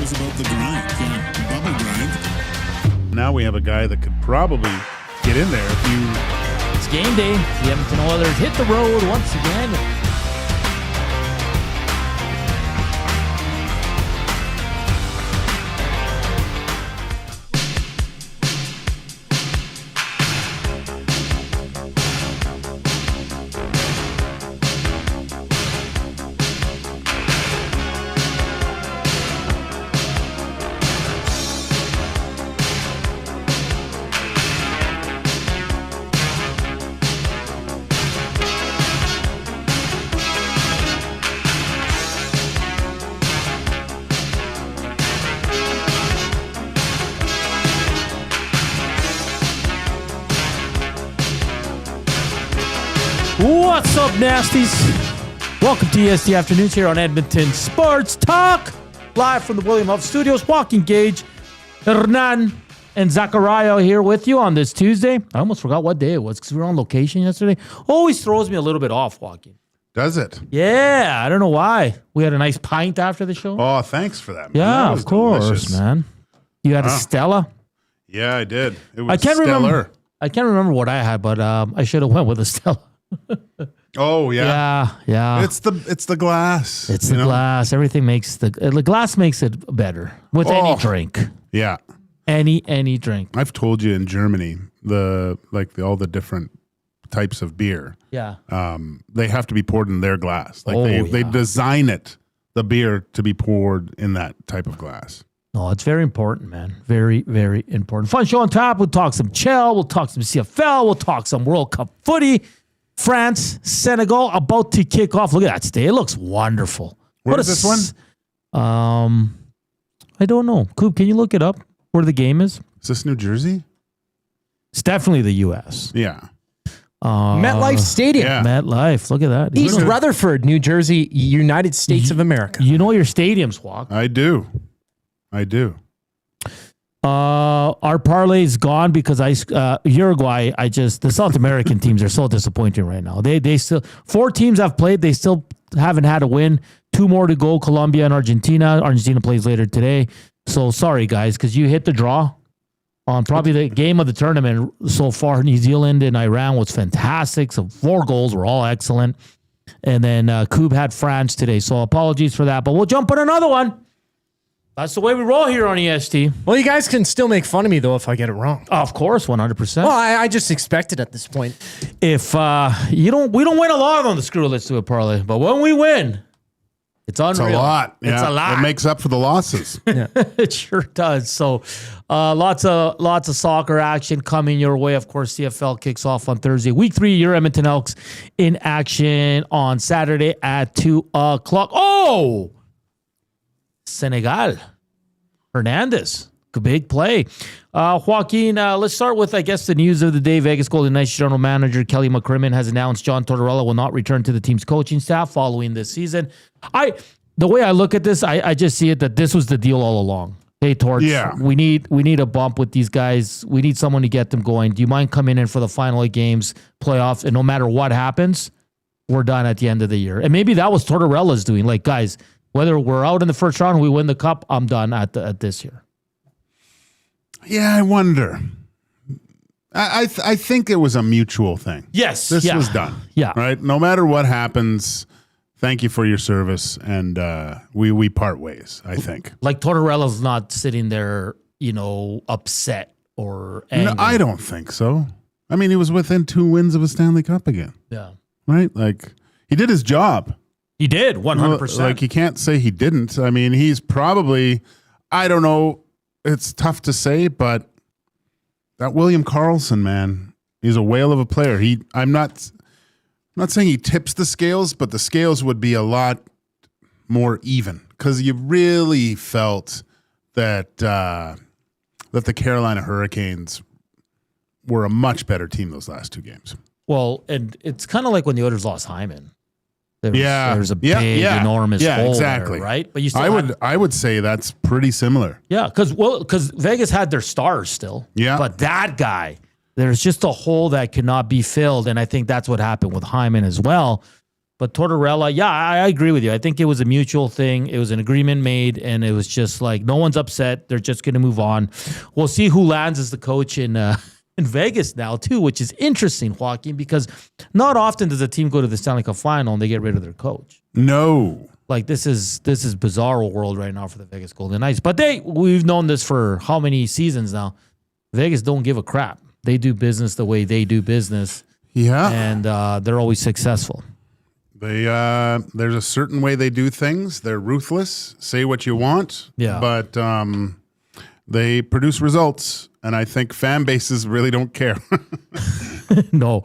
was about the grind, bubble grind. Now we have a guy that could probably get in there if you... It's game day. The Edmonton Oilers hit the road once again. What's up, nasties? Welcome to EST Afternoons here on Edmonton Sports Talk. Live from the William Huff Studios. Joaquin Gage, Hernan, and Zachariah here with you on this Tuesday. I almost forgot what day it was because we were on location yesterday. Always throws me a little bit off, Joaquin. Does it? Yeah, I don't know why. We had a nice pint after the show. Oh, thanks for that, man. Yeah, That was of course, delicious. man. You had a Stella? Yeah, I did. It was I can't stellar. remember what I had, but I should have went with a Stella. Oh, yeah. Yeah. It's the glass. It's the glass. Everything makes the glass makes it better with any drink. Yeah. Any drink. I've told you in Germany, all the different types of beer. Yeah. They have to be poured in their glass. They design the beer to be poured in that type of glass. No, it's very important, man. Very, very important. Fun show on top. We'll talk some Chell. We'll talk some CFL. We'll talk some World Cup footy. France, Senegal, about to kick off. Look at that state. It looks wonderful. Where's this one? I don't know. Coop, can you look it up where the game is? Is this New Jersey? It's definitely the U.S. Yeah. MetLife Stadium. Yeah. MetLife. Look at that. East Rutherford, New Jersey, United States of America. You know your stadiums, Walk. I do. Our parlay's gone because Uruguay. The South American teams are so disappointing right now. They still 4 teams have played. They still haven't had a win. 2 more to go. Colombia and Argentina. Argentina plays later today. So sorry guys, because you hit the draw on probably the game of the tournament so far. New Zealand and Iran was fantastic. So 4 goals were all excellent. And then Coob had France today. So apologies for that. But we'll jump on another one. That's the way we roll here on EST. Well, you guys can still make fun of me, though, if I get it wrong. Of course, 100%. Well, I just expect it at this point. If we don't win a lot on the Screw Let's Do It parlay, but when we win, it's unreal. It's a lot. It's a lot. It makes up for the losses. It sure does. So lots of soccer action coming your way. Of course, CFL kicks off on Thursday. Week 3, your Edmonton Elks in action on Saturday at 2 o'clock. Oh! Senegal. Hernandez. Big play. Joaquin, let's start with, I guess, the news of the day. Vegas Golden Knights general manager Kelly McCrimmon has announced John Tortorella will not return to the team's coaching staff following this season. The way I look at this, I just see it that this was the deal all along. Hey, Torts, we need a bump with these guys. We need someone to get them going. Do you mind coming in for the final 8 games, playoffs, and no matter what happens, we're done at the end of the year. And maybe that was Tortorella's doing. Like, guys, whether we're out in the first round or we win the cup, I'm done at this year. Yeah, I wonder. I think it was a mutual thing. Yes. This was done. Yeah. Right? No matter what happens, thank you for your service, and we part ways, I think. Like Tortorella's not sitting there, upset or angry. No, I don't think so. I mean, he was within 2 wins of a Stanley Cup again. Yeah. Right? Like, he did his job. He did, 100%. Like, you can't say he didn't. I mean, he's probably, I don't know, it's tough to say, but that William Karlsson, man, he's a whale of a player. I'm not saying he tips the scales, but the scales would be a lot more even because you really felt that the Carolina Hurricanes were a much better team those last 2 games. Well, and it's kind of like when the Oilers lost Hyman. There's a big, enormous hole exactly. there, right? But you still I would say that's pretty similar. Yeah, because Vegas had their stars still. Yeah. But that guy, there's just a hole that cannot be filled, and I think that's what happened with Hyman as well. But Tortorella, yeah, I agree with you. I think it was a mutual thing. It was an agreement made, and it was just like no one's upset. They're just going to move on. We'll see who lands as the coach in Vegas now too, which is interesting, Joaquin, because not often does a team go to the Stanley Cup final and they get rid of their coach. No. Like this is bizarro world right now for the Vegas Golden Knights. But we've known this for how many seasons now? Vegas don't give a crap. They do business the way they do business. Yeah. And they're always successful. There's a certain way they do things. They're ruthless. Say what you want. Yeah. But they produce results, and I think fan bases really don't care. No.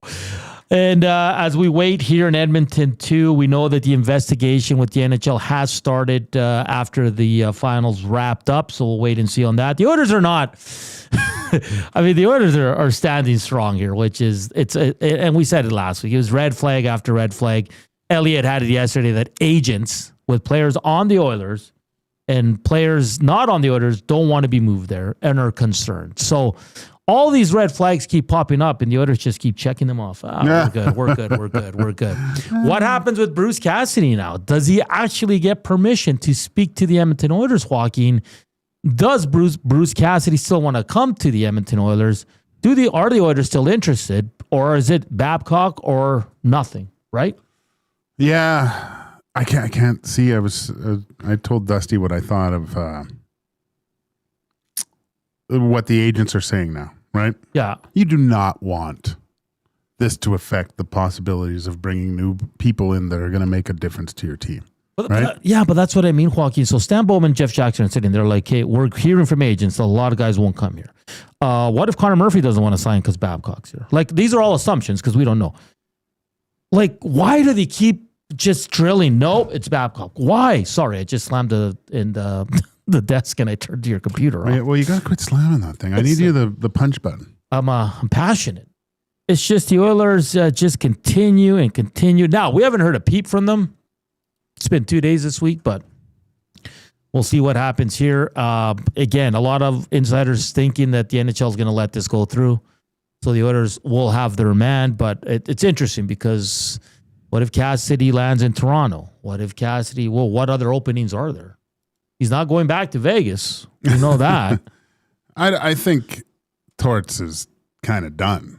And as we wait here in Edmonton too, we know that the investigation with the NHL has started after the finals wrapped up. So we'll wait and see on that. The Oilers are not. I mean, the Oilers are standing strong here, which is and we said it last week. It was red flag after red flag. Elliott had it yesterday that agents with players on the Oilers and players not on the Oilers don't want to be moved there and are concerned. So all these red flags keep popping up, and the Oilers just keep checking them off. We're good. What happens with Bruce Cassidy now? Does he actually get permission to speak to the Edmonton Oilers, Joaquin? Does Bruce Cassidy still want to come to the Edmonton Oilers? Are the Oilers still interested, or is it Babcock or nothing? Right? Yeah, I can't see. I told Dusty what I thought of what the agents are saying now. Right? Yeah. You do not want this to affect the possibilities of bringing new people in that are going to make a difference to your team. Right? But that's what I mean, Joaquin. So Stan Bowman, Jeff Jackson are sitting there like, hey, we're hearing from agents. A lot of guys won't come here. What if Connor Murphy doesn't want to sign because Babcock's here? Like, these are all assumptions because we don't know. Like, why do they keep just drilling? No, it's Babcock. Why? Sorry, I just slammed the desk and I turned to your computer off. Well, you got to quit slamming that thing. I need you the punch button. I'm passionate. It's just the Oilers just continue and continue. Now, we haven't heard a peep from them. It's been 2 days this week, but we'll see what happens here. Again, a lot of insiders thinking that the NHL is going to let this go through. So the Oilers will have their man, but it's interesting because what if Cassidy lands in Toronto? What other openings are there? He's not going back to Vegas. You know that. I think Torts is kind of done.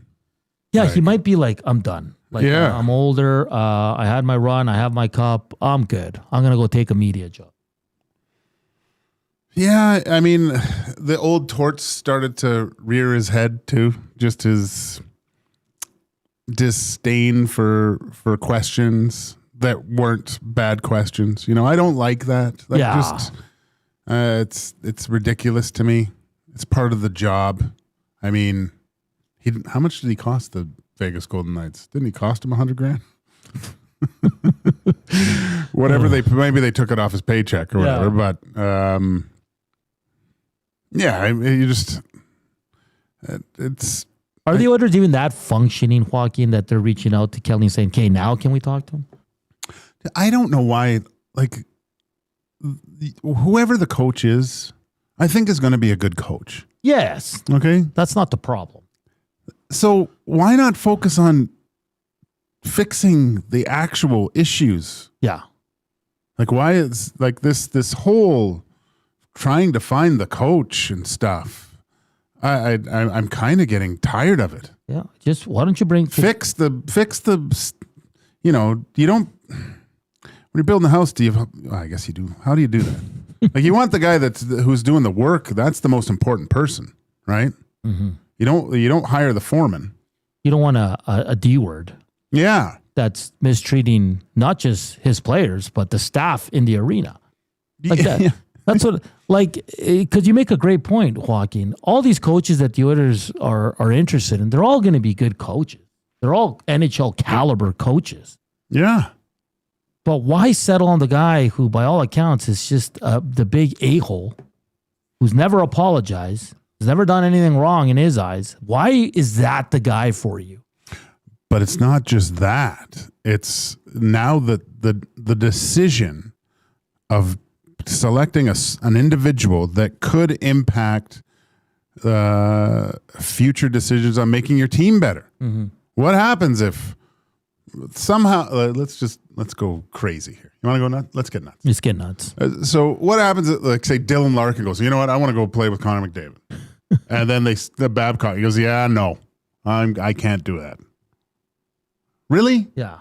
Yeah, he might be like, I'm done. Like, yeah. I'm older. I had my run. I have my cup. I'm good. I'm going to go take a media job. Yeah, I mean, the old Torts started to rear his head too. Just his disdain for questions that weren't bad questions. You know, I don't like that. Like, it's ridiculous to me. It's part of the job. I mean, how much did he cost the Vegas Golden Knights? Didn't he cost him $100,000? Whatever maybe they took it off his paycheck or whatever. But Are the Oilers even that functioning, Joaquin, that they're reaching out to Kelly and saying, "Okay, now can we talk to him?" I don't know why. Like, whoever the coach is, I think is going to be a good coach. Yes. Okay, that's not the problem. So why not focus on fixing the actual issues? Yeah. Like, why is like this whole trying to find the coach and stuff? I'm kind of getting tired of it. Yeah. Just why don't you fix the you know, you don't, when you're building a house, I guess you do. How do you do that? Like, you want the guy who's doing the work. That's the most important person, right? Mm-hmm. You don't hire the foreman. You don't want a D word. Yeah. That's mistreating not just his players, but the staff in the arena. Like that. Yeah. That's what, like, because you make a great point, Joaquin. All these coaches that the Oilers are interested in, they're all going to be good coaches. They're all NHL caliber coaches. Yeah. But why settle on the guy who, by all accounts, is just the big a-hole, who's never apologized, has never done anything wrong in his eyes? Why is that the guy for you? But it's not just that. It's now the decision of selecting an individual that could impact future decisions on making your team better. Mm-hmm. What happens if somehow let's go crazy here. You want to go nuts? Let's get nuts. Just get nuts. So what happens? Like say Dylan Larkin goes, you know what? I want to go play with Connor McDavid, and then the Babcock. He goes, yeah, no, I can't do that. Really? Yeah.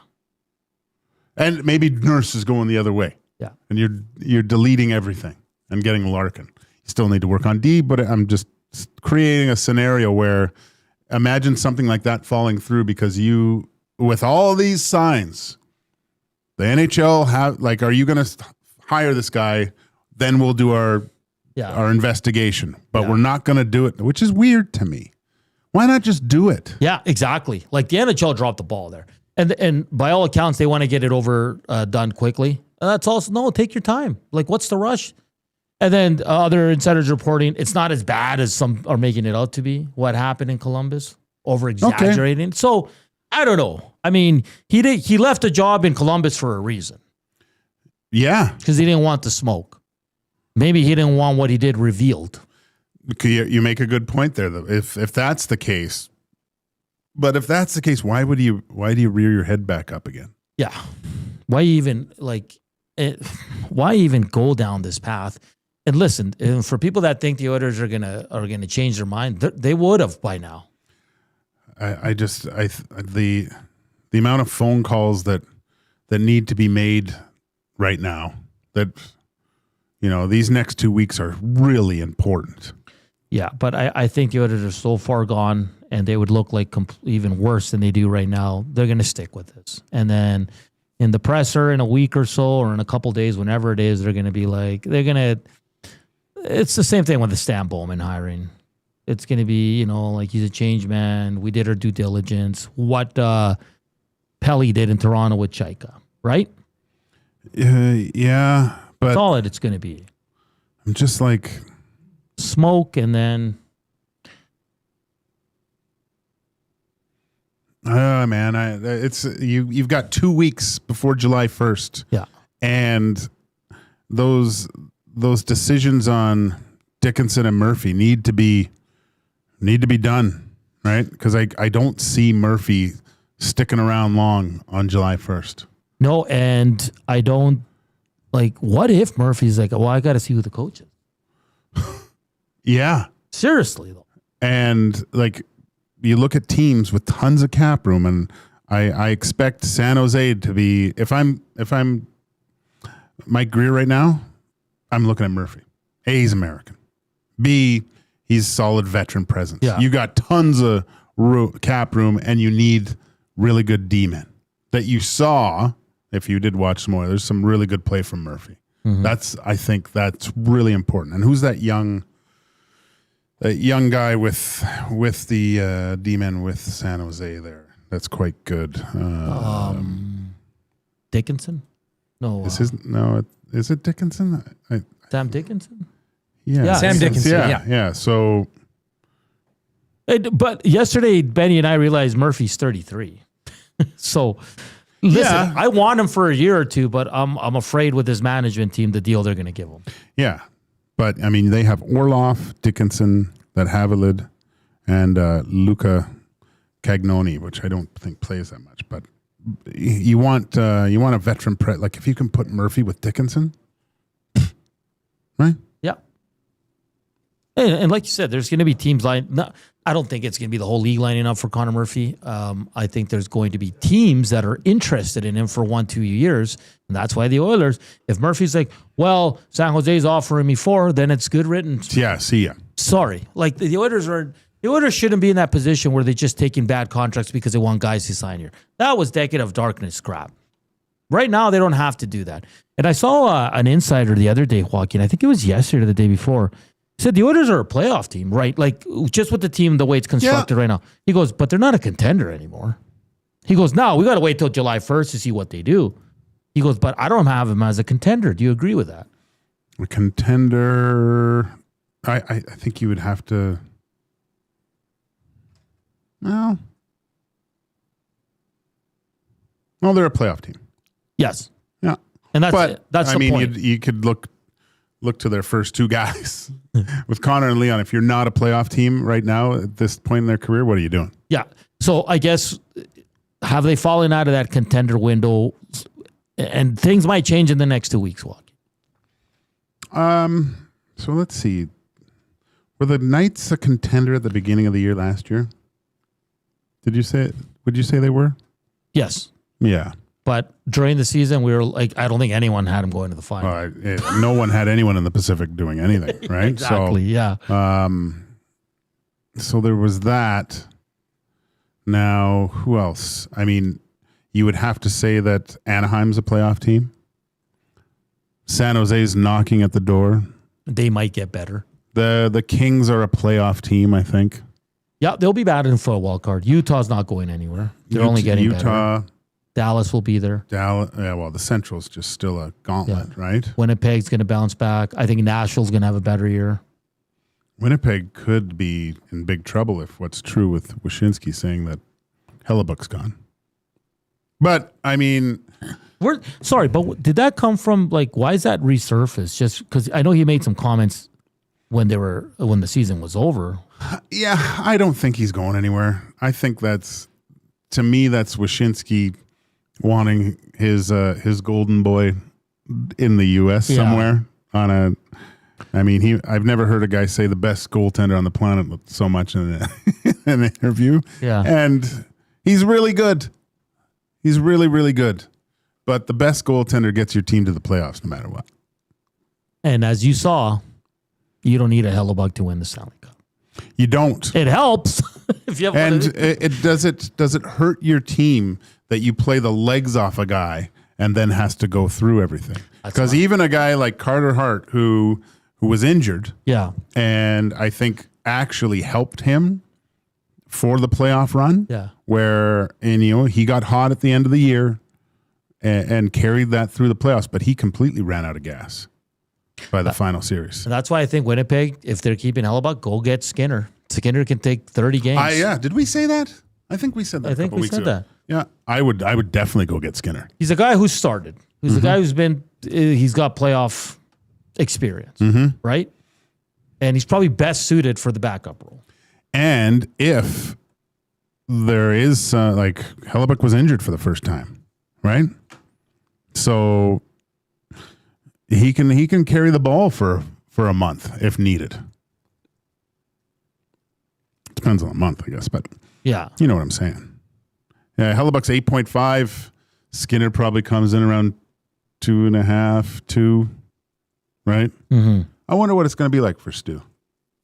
And maybe Nurse is going the other way. Yeah. And you're deleting everything and getting Larkin. You still need to work on D, but I'm just creating a scenario where imagine something like that falling through because you, with all these signs, the NHL are you going to hire this guy? Then we'll do our investigation, but we're not going to do it, which is weird to me. Why not just do it? Yeah, exactly. Like the NHL dropped the ball there. And by all accounts, they want to get it done quickly. And that's also, no, take your time. Like, what's the rush? And then other insiders reporting, it's not as bad as some are making it out to be, what happened in Columbus, over-exaggerating. Okay. So, I don't know. I mean, he left a job in Columbus for a reason. Yeah. Because he didn't want the smoke. Maybe he didn't want what he did revealed. You make a good point there, though. If that's the case, but if that's the case, why do you rear your head back up again? Yeah. Why even go down this path? And listen, for people that think the Oilers are gonna change their mind, they would have by now. The amount of phone calls that need to be made right now, that these next 2 weeks are really important. Yeah, but I think the Oilers are so far gone, and they would look like even worse than they do right now. They're going to stick with this. And then in the presser in a week or so, or in a couple days, whenever it is, they're going to be like, it's the same thing with the Stan Bowman hiring. It's going to be, like he's a change man. We did our due diligence. What Pelly did in Toronto with Chaika, right? Yeah, but that's all it's going to be. I'm just like smoke, and then man, it's you've got 2 weeks before July 1st. Yeah. And those decisions on Dickinson and Murphy need to be done, right? Because I don't see Murphy sticking around long on July 1st. No, and I don't what if Murphy's like, well, I got to see who the coach is. Yeah. Seriously, though. And you look at teams with tons of cap room, and I expect San Jose to be, if I'm Mike Greer right now, I'm looking at Murphy. A, he's American. B, he's solid veteran presence. Yeah. You got tons of cap room, and you need really good D-men. That you saw, if you did watch some more, there's some really good play from Murphy. Mm-hmm. I think that's really important. And who's that young guy with the D-men with San Jose there? That's quite good. Dickinson? No. Is it Dickinson? Sam Dickinson? Yeah. Sam Dickinson. Yeah. So, but yesterday, Benny and I realized Murphy's 33. So, listen, I want him for a year or two, but I'm afraid with his management team, the deal they're going to give him. Yeah. But, I mean, they have Orlov, Dickinson, that Havilid, and Luca Cagnoni, which I don't think plays that much. But you want a veteran if you can put Murphy with Dickinson, right? Yeah. And like you said, there's going to be teams I don't think it's going to be the whole league lining up for Connor Murphy. I think there's going to be teams that are interested in him for 1-2 years. And that's why the Oilers, if Murphy's like, well, San Jose's offering me 4, then it's good riddance. Yeah, see ya. Sorry. The Oilers shouldn't be in that position where they're just taking bad contracts because they want guys to sign here. That was decade of darkness crap. Right now, they don't have to do that. And I saw an insider the other day, Joaquin, I think it was yesterday or the day before, said the Oilers are a playoff team, right? Just with the team, the way it's constructed right now. He goes, but they're not a contender anymore. He goes, no, we got to wait till July 1st to see what they do. He goes, but I don't have him as a contender. Do you agree with that? A contender, I think you would have to, well, they're a playoff team. Yes. Yeah. And that's the point. You could look to their first 2 guys. With Connor and Leon, if you're not a playoff team right now at this point in their career, what are you doing? Yeah. So I guess have they fallen out of that contender window? And things might change in the next 2 weeks, Joaquin. So let's see. Were the Knights a contender at the beginning of the year last year? Would you say they were? Yes. Yeah. But during the season, we were like, I don't think anyone had them going to the final. No one had anyone in the Pacific doing anything, right? Exactly, yeah. So there was that. Now, who else? I mean, you would have to say that Anaheim's a playoff team. San Jose's knocking at the door. They might get better. The Kings are a playoff team, I think. Yeah, they'll be batting for a wild card. Utah's not going anywhere. They're only getting Utah, better. Dallas will be there. Dallas. Yeah, well, the Central's just still a gauntlet, right? Winnipeg's going to bounce back. I think Nashville's going to have a better year. Winnipeg could be in big trouble if what's true with Wyshynski saying that Hellebuck's gone. But, I mean... Sorry, but did that come from, like, why is that resurfaced? Just because I know he made some comments when the season was over. Yeah, I don't think he's going anywhere. I think that's Wyshynski wanting his golden boy in the U.S. somewhere I've never heard a guy say the best goaltender on the planet so much in an interview. Yeah. And he's really good. He's really, really good. But the best goaltender gets your team to the playoffs no matter what. And as you saw, you don't need a Hellebuck to win the Stanley Cup. You don't. It helps. If you have does it hurt your team that you play the legs off a guy and then has to go through everything? Because even a guy like Carter Hart, who was injured, and I think actually helped him for the playoff run, where he got hot at the end of the year and carried that through the playoffs, but he completely ran out of gas by the final series. And that's why I think Winnipeg, if they're keeping Hellebuck, go get Skinner. Skinner can take 30 games. Did we say that? I think we said that. I think we said that. Yeah, I would definitely go get Skinner. He's a guy who started. He's a guy he's got playoff experience, right? And he's probably best suited for the backup role. And if there is Hellebuck was injured for the first time, right? So he can carry the ball for a month if needed. Depends on the month, I guess, but yeah, you know what I'm saying. Yeah, Hellebuck's 8.5. Skinner probably comes in around 2.5, 2, right? Mm-hmm. I wonder what it's going to be like for Stu.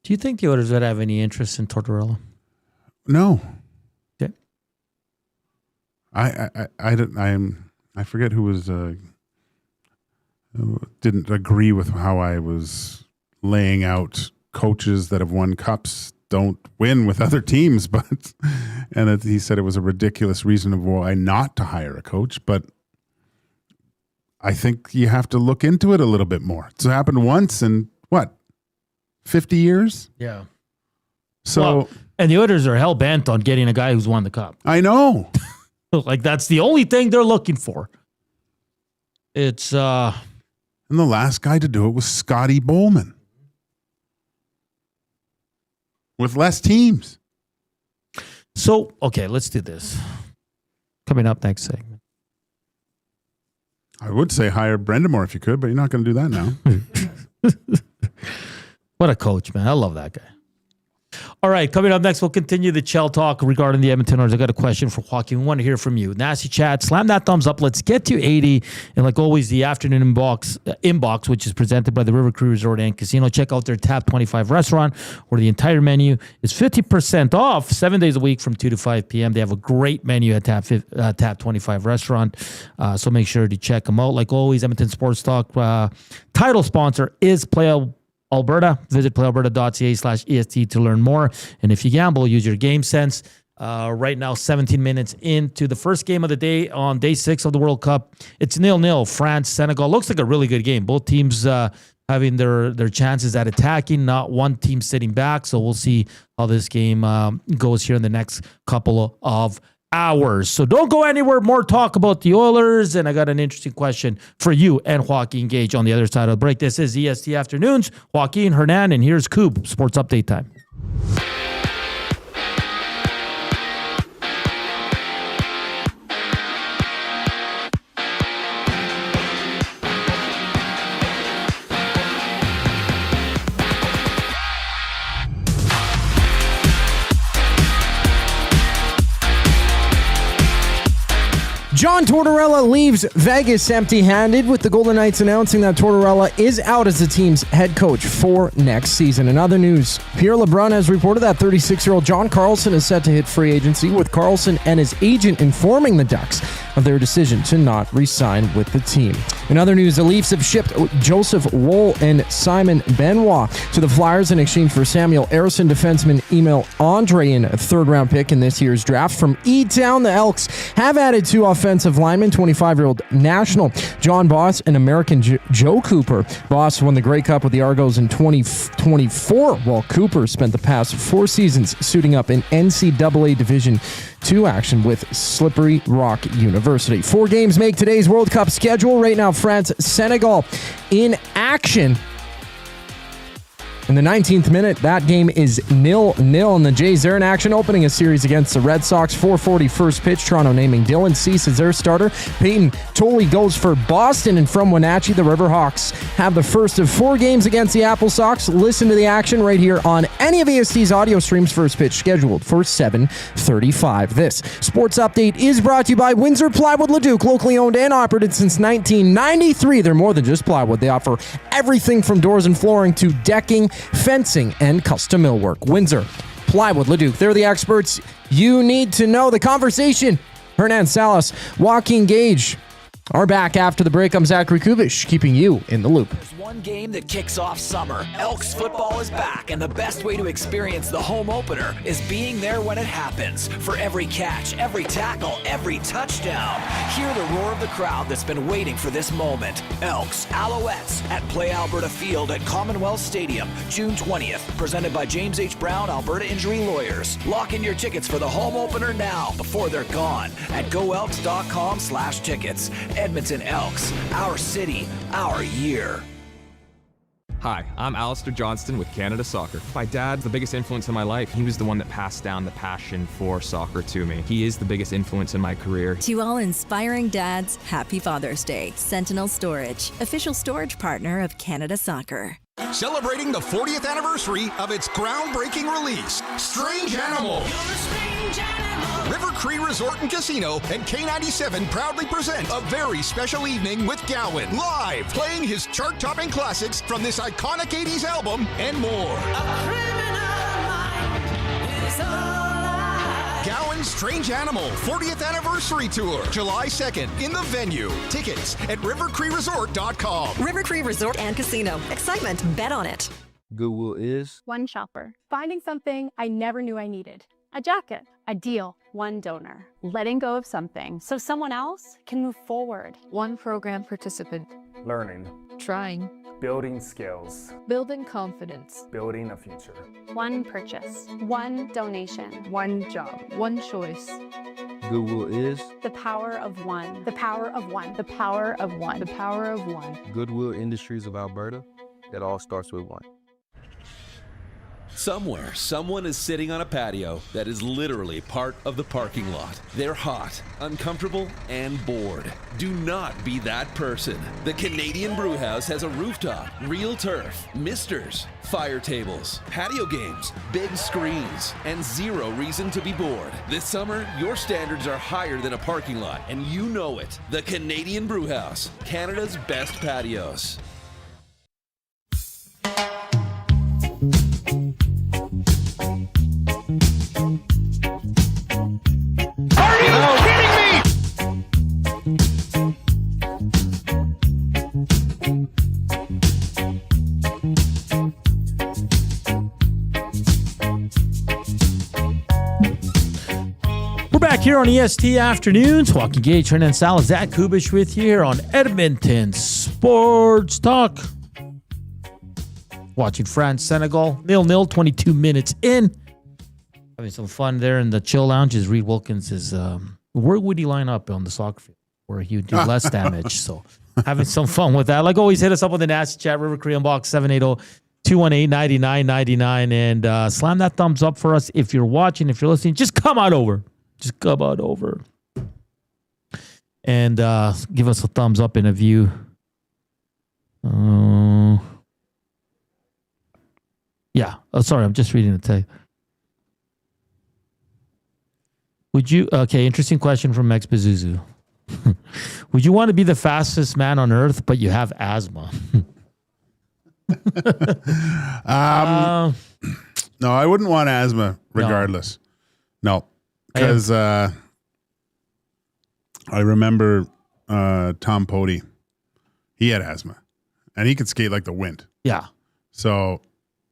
Do you think the Oilers would have any interest in Tortorella? No. Okay. I forget who was didn't agree with how I was laying out coaches that have won cups don't win with other teams, he said it was a ridiculous reason of why not to hire a coach, but I think you have to look into it a little bit more. It's happened once in 50 years? Yeah. So and the Oilers are hell bent on getting a guy who's won the cup. I know. That's the only thing they're looking for. It's and the last guy to do it was Scotty Bowman. With less teams. So, okay, let's do this. Coming up next segment. I would say hire Brendamore if you could, but you're not going to do that now. What a coach, man. I love that guy. All right, coming up next, we'll continue the Chell talk regarding the Edmonton Oilers. I got a question for Joaquin. We want to hear from you. Nasty chat, slam that thumbs up. Let's get to 80. And like always, the afternoon inbox, which is presented by the River Cree Resort and Casino. Check out their Tap 25 restaurant, where the entire menu is 50% off 7 days a week from 2 to 5 p.m. They have a great menu at Tap 25 restaurant. So make sure to check them out. Like always, Edmonton Sports Talk title sponsor is Play Alberta. Visit playalberta.ca/EST to learn more. And if you gamble, use your game sense. Right now, 17 minutes into the first game of the day on day 6 of the World Cup. It's 0-0. France, Senegal. Looks like a really good game. Both teams having their chances at attacking, not one team sitting back. So we'll see how this game goes here in the next couple of hours. So don't go anywhere. More talk about the Oilers. And I got an interesting question for you and Joaquin Gage on the other side of the break. This is EST Afternoons. Joaquin, Hernan, and here's Coop. Sports Update time. John Tortorella leaves Vegas empty-handed, with the Golden Knights announcing that Tortorella is out as the team's head coach for next season. In other news, Pierre LeBrun has reported that 36-year-old John Carlson is set to hit free agency, with Carlson and his agent informing the Ducks of their decision to not re-sign with the team. In other news, the Leafs have shipped Joseph Woll and Simon Benoit to the Flyers in exchange for Samuel Ersson defenseman Emil Andre, a third-round pick in this year's draft. From E-Town, the Elks have added two offensive linemen, 25-year-old national John Boss and American Joe Cooper. Boss won the Grey Cup with the Argos in 2024, while Cooper spent the past 4 seasons suiting up in NCAA Division II action with Slippery Rock University. 4 games make today's World Cup schedule. Right now, France, Senegal in action. In the 19th minute, that game is 0-0, and the Jays are in action, opening a series against the Red Sox. 4:40 first pitch. Toronto naming Dylan Cease as their starter. Peyton Tolley goes for Boston, and from Wenatchee, the Riverhawks have the first of 4 games against the Apple Sox. Listen to the action right here on any of EST's audio streams. First pitch scheduled for 7:35. This sports update is brought to you by Windsor Plywood Leduc, locally owned and operated since 1993. They're more than just plywood. They offer everything from doors and flooring to decking, fencing, and custom millwork. Windsor Plywood Leduc, they're the experts you need to know. The conversation, Hernan Salas, Joaquin Gage are back after the break. I'm Zachary Kubish, keeping you in the loop. There's one game that kicks off summer. Elks football is back, and the best way to experience the home opener is being there when it happens. For every catch, every tackle, every touchdown, hear the roar of the crowd that's been waiting for this moment. Elks, Alouettes at Play Alberta Field at Commonwealth Stadium, June 20th. Presented by James H. Brown, Alberta Injury Lawyers. Lock in your tickets for the home opener now before they're gone at goelks.com/tickets. Edmonton Elks, our city, our year. Hi, I'm Alistair Johnston with Canada Soccer. My dad's the biggest influence in my life. He was the one that passed down the passion for soccer to me. He is the biggest influence in my career. To all inspiring dads, happy Father's Day. Sentinel Storage, official storage partner of Canada Soccer. Celebrating the 40th anniversary of its groundbreaking release, Strange Animal. River Cree Resort and Casino and K97 proudly present a very special evening with Gowan, live playing his chart-topping classics from this iconic 80s album and more. Gowan's Strange Animal 40th Anniversary Tour, July 2nd in the venue. Tickets at rivercreeresort.com. River Cree Resort and Casino. Excitement, bet on it. Goodwill is one shopper, finding something I never knew I needed. A jacket, a deal, one donor, letting go of something so someone else can move forward. One program participant, learning, trying, building skills, building confidence, building a future. One purchase, one donation, one job, one choice. Goodwill is the power of one, the power of one, the power of one, the power of one. Goodwill Industries of Alberta. It all starts with one. Somewhere, someone is sitting on a patio that is literally part of the parking lot. They're hot, uncomfortable, and bored. Do not be that person. The Canadian Brewhouse has a rooftop, real turf, misters, fire tables, patio games, big screens, and zero reason to be bored. This summer, your standards are higher than a parking lot, and you know it. The Canadian Brewhouse, Canada's best patios. Back here on EST Afternoons, Joaquin Gage, Hernan Salas, Zach Kubish with you here on Edmonton Sports Talk. Watching France, Senegal, 0-0, 22 minutes in. Having some fun there in the chill lounges. Reed Wilkins is, where would he line up on the soccer field where he would do less damage? So having some fun with that. Like always, hit us up on the nasty chat, River Korean Box 780-218-9999, and slam that thumbs up for us if you're watching, if you're listening. Just come on over. Just come on over and give us a thumbs up in a view. Yeah. Oh, sorry. I'm just reading the text. Would you? Okay. Interesting question from Max Bezuzu. Would you want to be the fastest man on earth, but you have asthma? No, I wouldn't want asthma regardless. No, because I remember Tom Pody. He had asthma, and he could skate like the wind. Yeah. So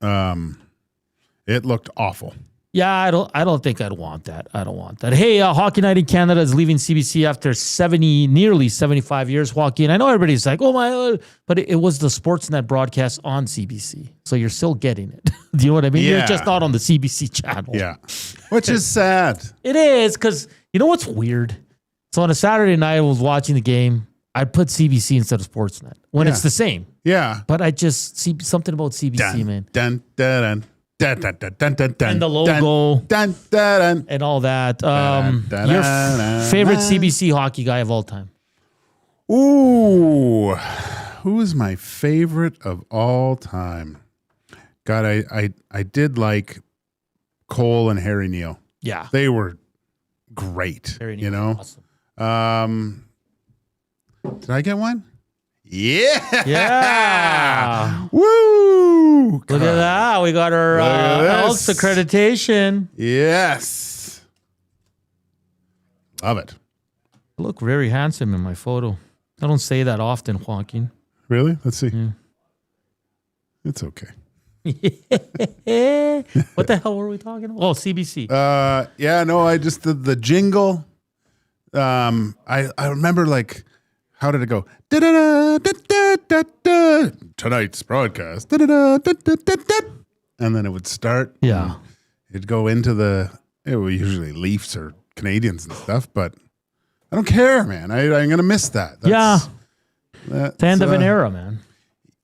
it looked awful. Yeah, I don't think I'd want that. I don't want that. Hey, Hockey Night in Canada is leaving CBC after nearly 75 years, Joaquin. I know everybody's like, oh my, but it was the Sportsnet broadcast on CBC. So you're still getting it. Do you know what I mean? Yeah. You're just not on the CBC channel. Yeah. Which is sad. It is, because you know what's weird? So on a Saturday night, I was watching the game. I'd put CBC instead of Sportsnet when it's the same. Yeah. But I just see something about CBC, man. Dun, dun, dun. Dun, dun, dun, dun, dun, dun, And the logo. dun, dun, dun, and all that. Dun, dun, Your dun, favorite dun. CBC hockey guy of all time? Ooh, who is my favorite of all time? God, I did like Cole and Harry Neal. Yeah. They were great. Harry Neal you know? was awesome. Did I get one? Yeah. Yeah. Woo. Look at that. We got our Look at Elks this. accreditation. Yes. Love it. I look very handsome in my photo. I don't say that often, Joaquin. Really? Let's see. Yeah. It's okay. What the hell were we talking about? Oh, CBC. Yeah, no, I just the jingle. I remember, like, how did it go? Da-da-da, da-da-da-da. Tonight's broadcast. Da-da-da-da-da-da. And then it would start. Yeah. It'd go into it was usually Leafs or Canadians and stuff, but I don't care, man. I'm going to miss that. That's It's the end of an era, man.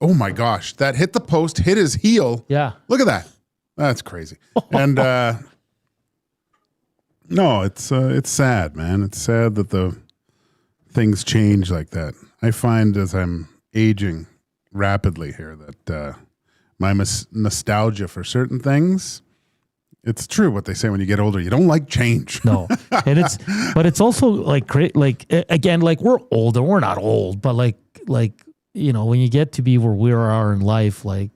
Oh my gosh. That hit the post, hit his heel. Yeah. Look at that. That's crazy. And no, it's sad, man. It's sad that the things change like that. I find as I'm aging rapidly here that my nostalgia for certain things, it's true what they say when you get older. You don't like change. No. And it's also like great. Like, again, like we're older. We're not old, but like, you know, when you get to be where we are in life, like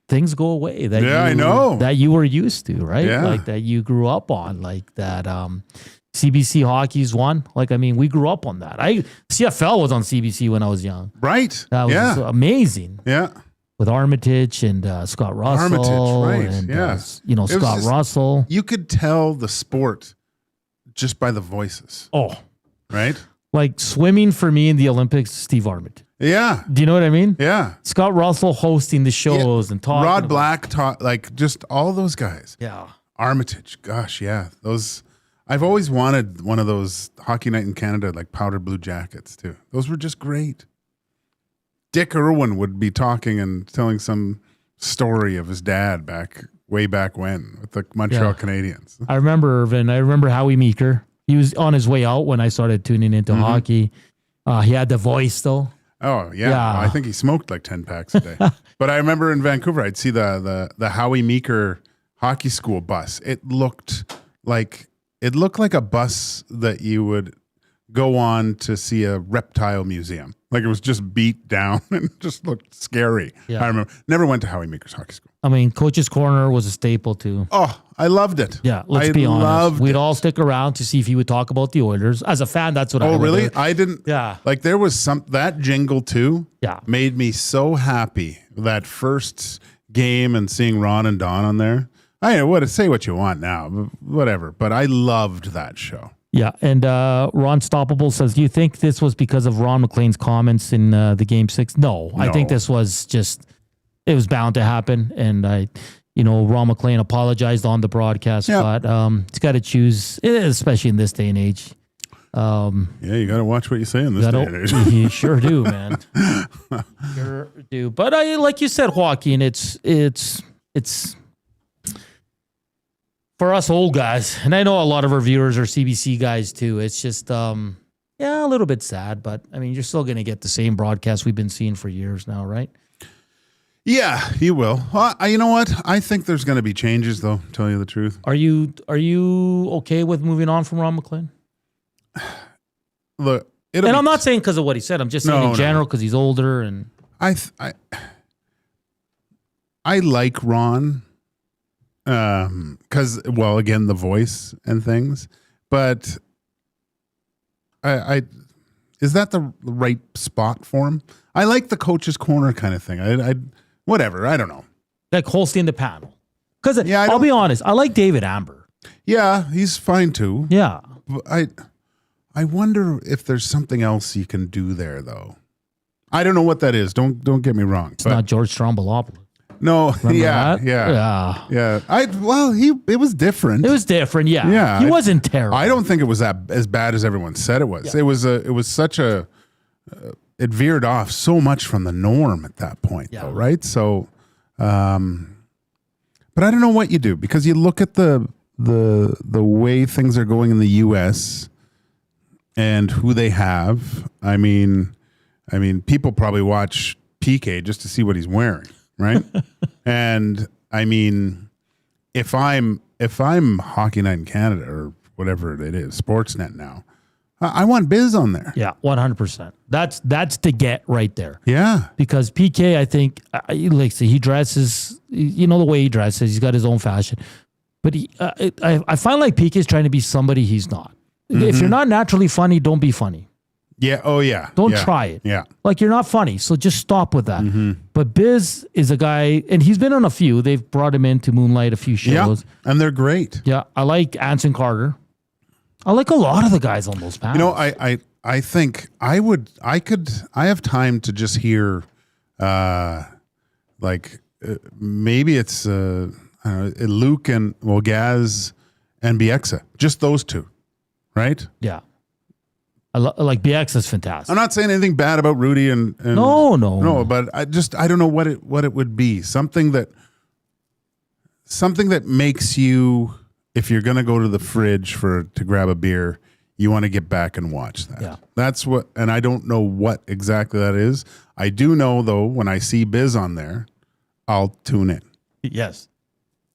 things go away that I know that you were used to, right? Yeah. Like that you grew up on, like that. CBC hockey's one. Like, I mean, we grew up on that. CFL was on CBC when I was young. Right. That was just amazing. Yeah. With Armitage and Scott Russell. Right. And, yeah. Scott Russell. You could tell the sport just by the voices. Oh. Right? Like swimming for me in the Olympics, Steve Armitage. Yeah. Do you know what I mean? Yeah. Scott Russell hosting the shows and talking. Rod Black taught, like, just all those guys. Yeah. Armitage. Gosh, yeah. Those. I've always wanted one of those Hockey Night in Canada, like powder blue jackets too. Those were just great. Dick Irwin would be talking and telling some story of his dad way back when with the Montreal Canadiens. I remember Irvin. I remember Howie Meeker. He was on his way out when I started tuning into hockey. He had the voice though. Oh yeah. I think he smoked like 10 packs a day. But I remember in Vancouver, I'd see the Howie Meeker hockey school bus. It looked like a bus that you would go on to see a reptile museum. Like it was just beat down and just looked scary. Yeah. I remember. Never went to Howie Meeker's hockey school. I mean, Coach's Corner was a staple too. Oh, I loved it. Yeah, let's be honest. We'd all stick around to see if he would talk about the Oilers. As a fan, that's what I would do. Oh, really? I didn't. Yeah. Like there was that jingle too. Yeah. Made me so happy. That first game and seeing Ron and Don on there. Say what you want now, whatever. But I loved that show. Yeah, and Ron Stoppable says, do you think this was because of Ron McLean's comments in the Game 6? No, I think this was just, it was bound to happen. And Ron McLean apologized on the broadcast, but he's got to choose, especially in this day and age. You got to watch what you say in this day and age. You sure do, man. Sure do. But like you said, Joaquin, it's for us old guys, and I know a lot of our viewers are CBC guys too. It's just, a little bit sad, but I mean, you're still going to get the same broadcast we've been seeing for years now, right? Yeah, you will. You know what? I think there's going to be changes, though. To tell you the truth. Are you okay with moving on from Ron McLean? Look, And I'm not saying because of what he said. I'm just saying in general because he's older. And I like Ron because, well, again, the voice and things. But I is that the right spot for him? I like the coach's corner kind of thing. Whatever. I don't know. Like hosting the panel. Because I'll be honest, I like David Amber. Yeah, he's fine too. Yeah. I wonder if there's something else you can do there, though. I don't know what that is. Don't get me wrong. It's not George Strombolopoulos. No, Remember that? yeah. It was different. It was different, yeah. Yeah, he wasn't terrible. I don't think it was as bad as everyone said it was. Yeah. It was such a it veered off so much from the norm at that point, though, right? So, but I don't know what you do because you look at the way things are going in the U.S. and who they have. I mean, people probably watch PK just to see what he's wearing, right? And I mean, if I'm Hockey Night in Canada or whatever it is, Sportsnet now, I want Biz on there. Yeah, 100%. That's the get right there. Yeah, because PK, I think, he dresses. You know the way he dresses. He's got his own fashion, but I find like PK is trying to be somebody he's not. Mm-hmm. If you're not naturally funny, don't be funny. Yeah. Oh, yeah. Don't try it. Yeah. Like you're not funny, so just stop with that. Mm-hmm. But Biz is a guy, and he's been on a few. They've brought him in to Moonlight a few shows. Yeah, and they're great. Yeah, I like Anson Carter. I like a lot of the guys on those panels. You know, I think I have time to just hear, maybe it's Luke and Gaz and Bieksa, just those two, right? Yeah. Like BX is fantastic. I'm not saying anything bad about Rudy and no, but I don't know what it would be. Something that makes you, if you're gonna go to the fridge to grab a beer, you want to get back and watch that. Yeah. That's what, and I don't know what exactly that is. I do know though, when I see Biz on there, I'll tune in. Yes,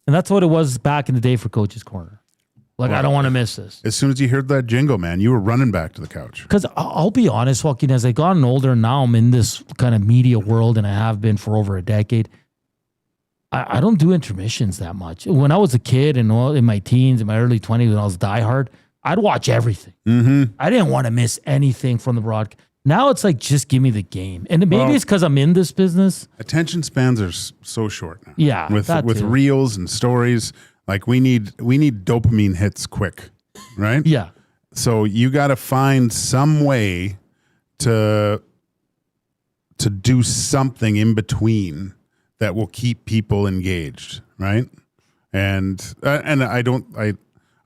and that's what it was back in the day for Coach's Corner. Like, I don't want to miss this. As soon as you heard that jingle, man, you were running back to the couch. Because I'll be honest, Joaquin, as I've gotten older, and now I'm in this kind of media world, and I have been for over a decade, I don't do intermissions that much. When I was a kid and in my teens, in my early 20s, when I was diehard, I'd watch everything. Mm-hmm. I didn't want to miss anything from the broadcast. Now it's like, just give me the game. And maybe it's because I'm in this business. Attention spans are so short now. Yeah. With reels and stories. Like we need dopamine hits quick, right? Yeah. So you got to find some way to do something in between that will keep people engaged, right? And I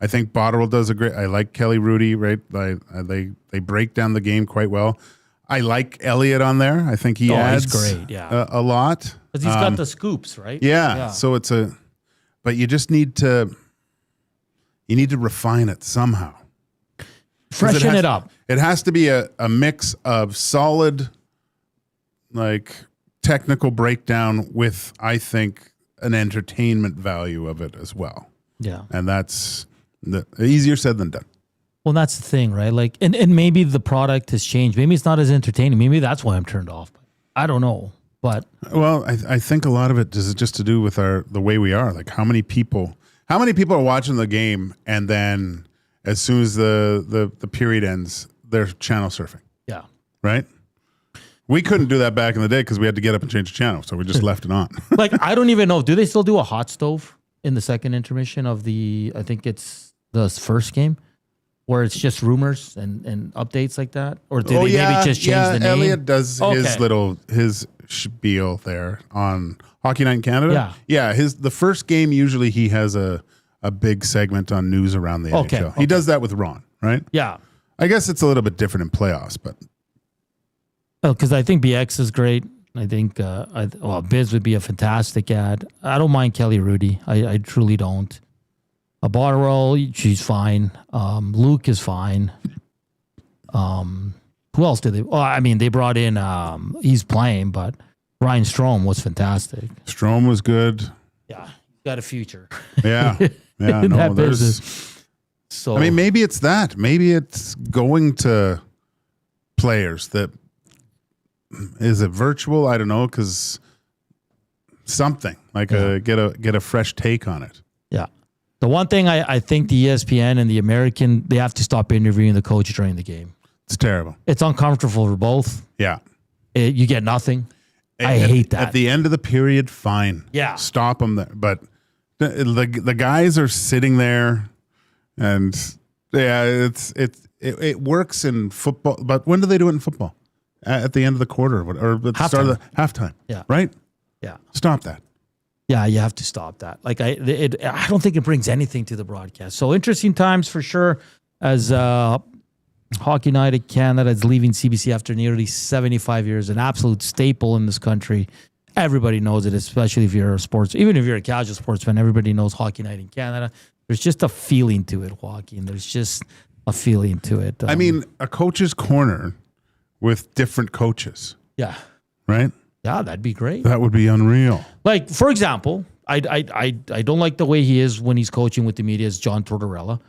think Botterill does a great. I like Kelly Rudy, right? They break down the game quite well. I like Elliot on there. I think he adds great, yeah. a lot because he's got the scoops, right? Yeah. So it's but you just need to refine it somehow. Freshen it up. It has to be a mix of solid, like technical breakdown with, I think, an entertainment value of it as well. Yeah. And that's easier said than done. Well, that's the thing, right? Like, and maybe the product has changed. Maybe it's not as entertaining. Maybe that's why I'm turned off. I don't know. But I think a lot of it is just to do with the way we are. Like how many people are watching the game and then as soon as the period ends, they're channel surfing. Yeah. Right? We couldn't do that back in the day because we had to get up and change the channel, so we just left it on. Like I don't even know. Do they still do a hot stove in the second intermission of I think it's the first game? Where it's just rumors and updates like that? Or do they maybe just change the name? Elliot does his spiel there on Hockey Night in Canada. Yeah. The first game, usually he has a big segment on news around the NHL. He does that with Ron, right? Yeah. I guess it's a little bit different in playoffs, but. Because I think BX is great. I think Biz would be a fantastic ad. I don't mind Kelly Rudy. I truly don't. Botterill, she's fine. Luke is fine. Who else did they? Well, I mean, they brought in. He's playing, but Ryan Strome was fantastic. Strome was good. Yeah, he's got a future. Yeah, in that business. So I mean, maybe it's that. Maybe it's going to players that is it virtual? I don't know, because something like get a fresh take on it. Yeah. The one thing I think the ESPN and the American, they have to stop interviewing the coach during the game. It's terrible. It's uncomfortable for both. Yeah. You get nothing. I hate that. At the end of the period, fine. Yeah. Stop them there. But the guys are sitting there, and it works in football. But when do they do it in football? At the end of the quarter or at the start of the halftime. Yeah. Right? Yeah. Stop that. Yeah, you have to stop that. Like I don't think it brings anything to the broadcast. So interesting times for sure as Hockey Night of Canada is leaving CBC after nearly 75 years, an absolute staple in this country. Everybody knows it, especially if you're a sports, even if you're a casual sports fan, everybody knows Hockey Night in Canada. There's just a feeling to it, Joaquin. There's just a feeling to it. I mean, a coach's corner with different coaches. Yeah. Right? Yeah, that'd be great. That would be unreal. Like, for example, I don't like the way he is when he's coaching with the media as John Tortorella,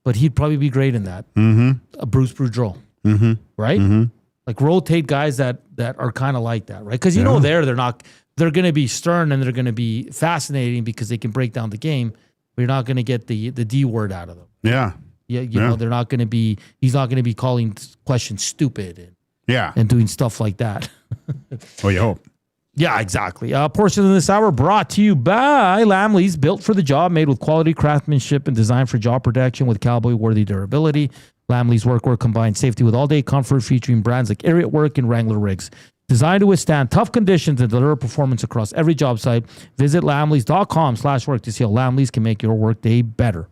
but he'd probably be great in that. Mm-hmm. Bruce Boudreau. Mm-hmm. Right? Mm-hmm. Like rotate guys that are kind of like that, right? Because you know they're going to be stern and they're going to be fascinating because they can break down the game, but you're not going to get the D word out of them. Yeah. You know, they're not going to be, he's not going to be calling questions stupid and doing stuff like that. Well, you hope. Yeah, exactly. Portion of this hour brought to you by Lamley's, built for the job, made with quality craftsmanship and designed for job protection with cowboy-worthy durability. Lamley's workwear combines safety with all-day comfort, featuring brands like Ariat Work and Wrangler Rigs. Designed to withstand tough conditions and deliver performance across every job site. Visit lamleys.com/work to see how Lamley's can make your workday better.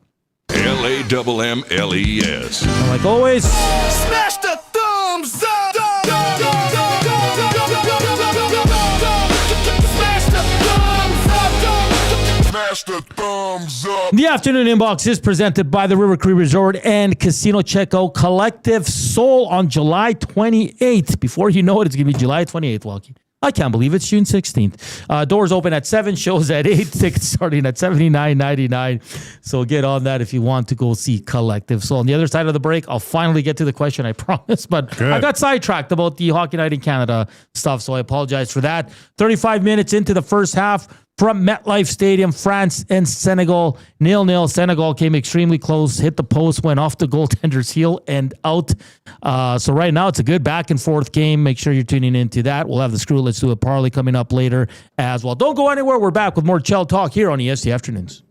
LAMMLES. And like always, Smash the thumbs up! Smash the thumbs up! The afternoon inbox is presented by the River Cree Resort and Casino. Check out Collective Soul on July 28th. Before you know it, it's going to be July 28th, Joaquin. I can't believe it's June 16th. Doors open at 7, shows at 8, tickets starting at $79.99. So get on that if you want to go see Collective Soul. On the other side of the break, I'll finally get to the question, I promise. But Good. I got sidetracked about the Hockey Night in Canada stuff, so I apologize for that. 35 minutes into the first half from MetLife Stadium, France and Senegal, 0-0. Senegal came extremely close, hit the post, went off the goaltender's heel and out. So right now it's a good back and forth game. Make sure you're tuning into that. We'll have the Screw Let's Do It parlay coming up later as well. Don't go anywhere. We're back with more Chell Talk here on EST Afternoons.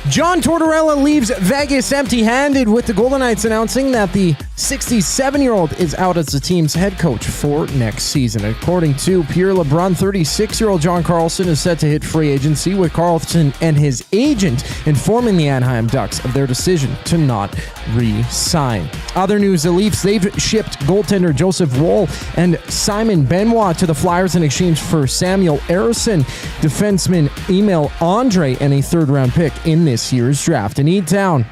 John Tortorella leaves Vegas empty-handed, with the Golden Knights announcing that the 67-year-old is out as the team's head coach for next season. According to Pierre LeBrun, 36-year-old John Carlson is set to hit free agency, with Carlson and his agent informing the Anaheim Ducks of their decision to not re-sign. Other news, the Leafs, they've shipped goaltender Joseph Woll and Simon Benoit to the Flyers in exchange for Samuel Ersson, defenseman Emil Andre, and a third-round pick in this year's draft. In E-Town,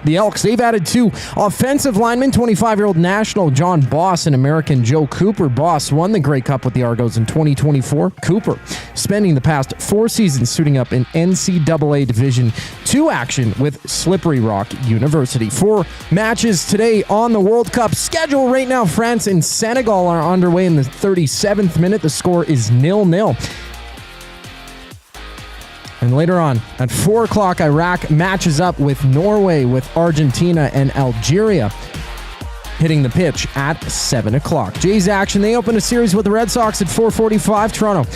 the Elks, they've added 2 offensive linemen, 25-year-old national John Boss and American Joe Cooper. Boss won the Grey Cup with the Argos in 2024. Cooper spending the past 4 seasons suiting up in NCAA Division II action with Slippery Rock University. 4 matches today on the World Cup schedule right now. France and Senegal are underway in the 37th minute. The score is 0-0. And later on, at 4 o'clock, Iraq matches up with Norway, with Argentina and Algeria hitting the pitch at 7 o'clock. Jays action, they open a series with the Red Sox at 4:45. Toronto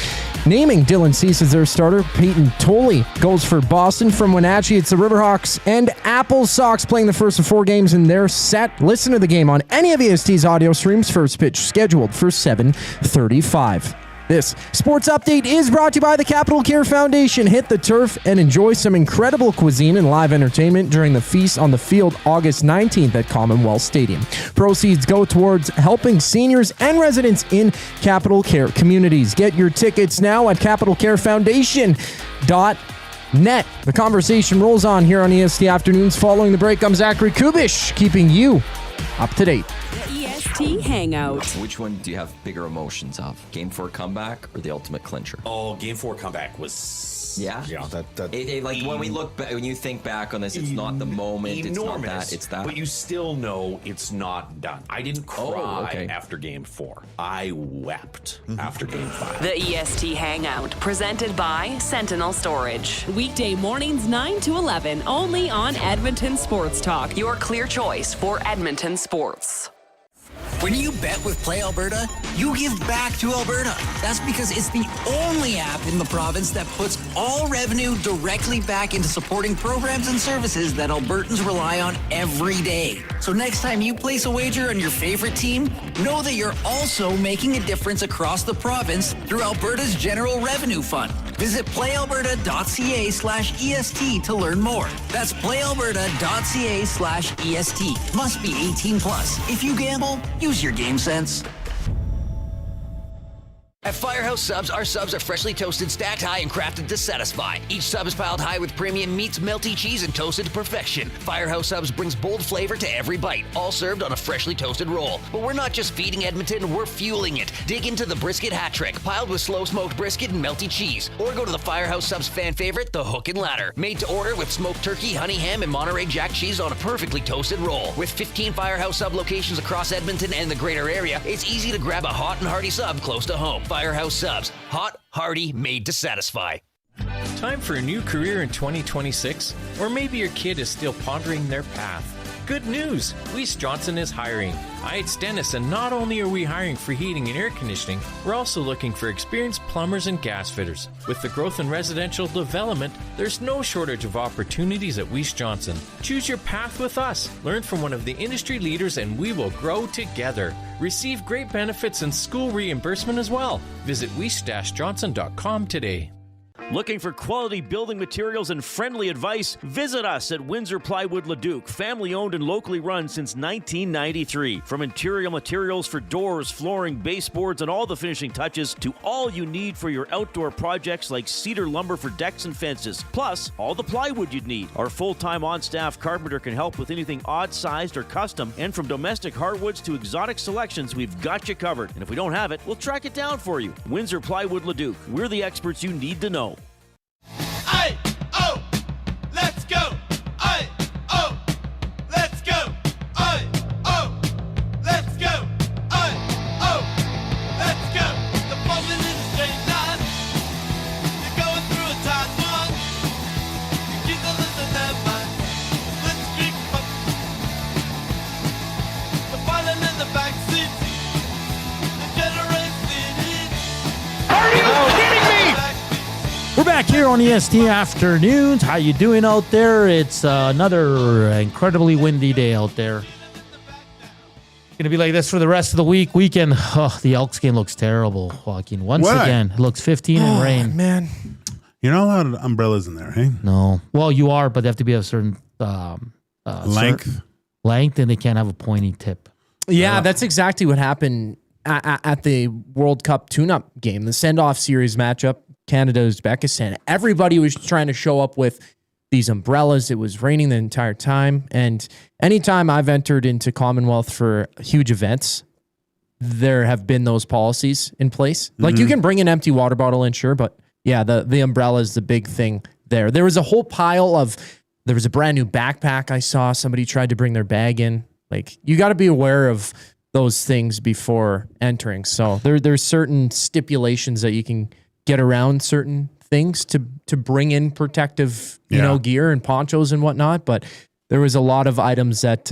naming Dylan Cease as their starter. Peyton Tolley goes for Boston. From Wenatchee, it's the Riverhawks and Apple Sox playing the first of 4 games in their set. Listen to the game on any of EST's audio streams. First pitch scheduled for 7:35. This sports update is brought to you by the Capital Care Foundation. Hit the turf and enjoy some incredible cuisine and live entertainment during the Feast on the Field August 19th at Commonwealth Stadium. Proceeds go towards helping seniors and residents in Capital Care communities. Get your tickets now at capitalcarefoundation.net. The conversation rolls on here on EST Afternoons. Following the break, I'm Zachary Kubish, keeping you up to date. The EST EST Hangout. Which one do you have bigger emotions of? Game 4 comeback or the ultimate clincher? Oh, Game 4 comeback was... Yeah? Yeah. Like when we look back, when you think back on this, it's not the moment, it's not that, it's that. But you still know it's not done. I didn't cry after Game 4. I wept after Game 5. The EST Hangout, presented by Sentinel Storage. Weekday mornings 9 to 11, only on Edmonton Sports Talk. Your clear choice for Edmonton sports. When you bet with Play Alberta, you give back to Alberta. That's because it's the only app in the province that puts all revenue directly back into supporting programs and services that Albertans rely on every day. So next time you place a wager on your favorite team, know that you're also making a difference across the province through Alberta's General Revenue Fund. Visit playalberta.ca/EST to learn more. That's playalberta.ca/EST. Must be 18 plus. If you gamble, use your game sense. At Firehouse Subs, our subs are freshly toasted, stacked high, and crafted to satisfy. Each sub is piled high with premium meats, melty cheese, and toasted to perfection. Firehouse Subs brings bold flavor to every bite, all served on a freshly toasted roll. But we're not just feeding Edmonton, we're fueling it. Dig into the brisket hat trick, piled with slow-smoked brisket and melty cheese. Or go to the Firehouse Subs fan favorite, the Hook and Ladder. Made to order with smoked turkey, honey ham, and Monterey Jack cheese on a perfectly toasted roll. With 15 Firehouse Sub locations across Edmonton and the greater area, it's easy to grab a hot and hearty sub close to home. Firehouse Subs. Hot, hearty, made to satisfy. Time for a new career in 2026? Or maybe your kid is still pondering their path. Good news! Weiss Johnson is hiring. Hi, it's Dennis, and not only are we hiring for heating and air conditioning, we're also looking for experienced plumbers and gas fitters. With the growth in residential development, there's no shortage of opportunities at Weiss Johnson. Choose your path with us. Learn from one of the industry leaders, and we will grow together. Receive great benefits and school reimbursement as well. Visit weiss-johnson.com today. Looking for quality building materials and friendly advice? Visit us at Windsor Plywood Leduc, family owned and locally run since 1993. From interior materials for doors, flooring, baseboards, and all the finishing touches to all you need for your outdoor projects like cedar lumber for decks and fences, plus all the plywood you'd need. Our full-time on-staff carpenter can help with anything odd-sized or custom, and from domestic hardwoods to exotic selections, we've got you covered. And if we don't have it, we'll track it down for you. Windsor Plywood Leduc. We're the experts you need to know. Aye, oh, let's go. Aye, oh, let's go. Aye, oh, let's go. Aye, oh, let's go. The falling in a straight line. You're going through a tight one. You keep the listen that mind. Let's drink up. The falling in the back seat. The generous leading. Are you kidding me? We're back here on EST Afternoons. How you doing out there? It's another incredibly windy day out there. Going to be like this for the rest of the weekend. Oh, the Elks game looks terrible, Joaquin. Once again, it looks 15 in rain. Man. You're not allowed umbrellas in there, hey? No. Well, you are, but they have to be a certain length. Length, and they can't have a pointy tip. Yeah, that's exactly what happened at the World Cup tune-up game, the send-off series matchup. Canada, Uzbekistan. Everybody was trying to show up with these umbrellas. It was raining the entire time. And anytime I've entered into Commonwealth for huge events, there have been those policies in place. Like you can bring an empty water bottle in, sure, but yeah, the umbrella is the big thing there. There was a whole pile of, there was a brand new backpack I saw. Somebody tried to bring their bag in. Like you got to be aware of those things before entering. So there's certain stipulations that you can get around certain things to bring in protective, gear and ponchos and whatnot. But there was a lot of items that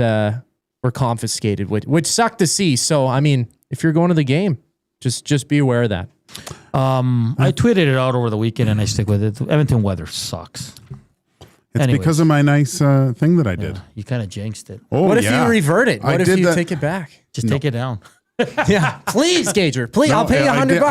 were confiscated, which sucked to see. So, I mean, if you're going to the game, just be aware of that. I tweeted it out over the weekend and I stick with it. Edmonton weather sucks. It's because of my nice thing that I did. You kind of jinxed it. Oh, what if you revert it? What if you take it back? Just take it down. Yeah, please, Gager. Please, I'll pay you $100.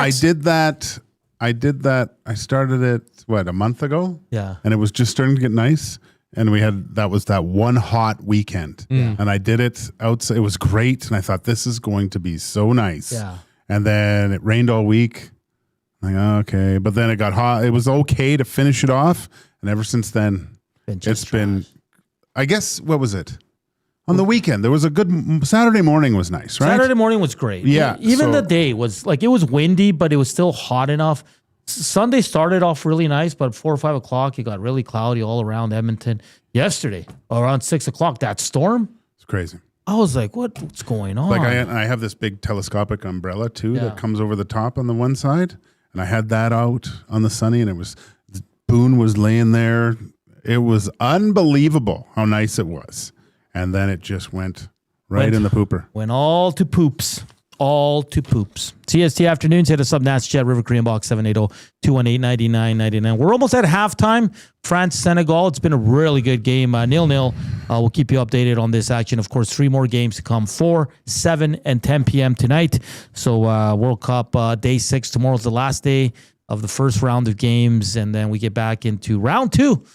I did that. I started it, a month ago? Yeah. And it was just starting to get nice. And that was that one hot weekend. And I did it outside. It was great. And I thought, this is going to be so nice. Yeah. And then it rained all week. I'm like, okay. But then it got hot. It was okay to finish it off. And ever since then, it's been, I guess, what was it? On the weekend, there was a good Saturday morning was nice, right? Saturday morning was great. Yeah. Even the day was like, it was windy, but it was still hot enough. Sunday started off really nice, but 4 or 5 o'clock, it got really cloudy all around Edmonton. Yesterday, around 6 o'clock, that storm. It's crazy. I was like, what's going on? Like I have this big telescopic umbrella too that comes over the top on the one side, and I had that out on the sunny, and it was Boone was laying there. It was unbelievable how nice it was, and then it just went in the pooper. Went all to poops. All to poops. CST afternoons, hit us up, Nats Jet, River Korean Box 780-218-9999. We're almost at halftime. France, Senegal. It's been a really good game. 0-0. We'll keep you updated on this action. Of course, 3 more games to come, 4, 7, and 10 p.m. tonight. So World Cup day 6. Tomorrow's the last day of the first round of games, and then we get back into round 2.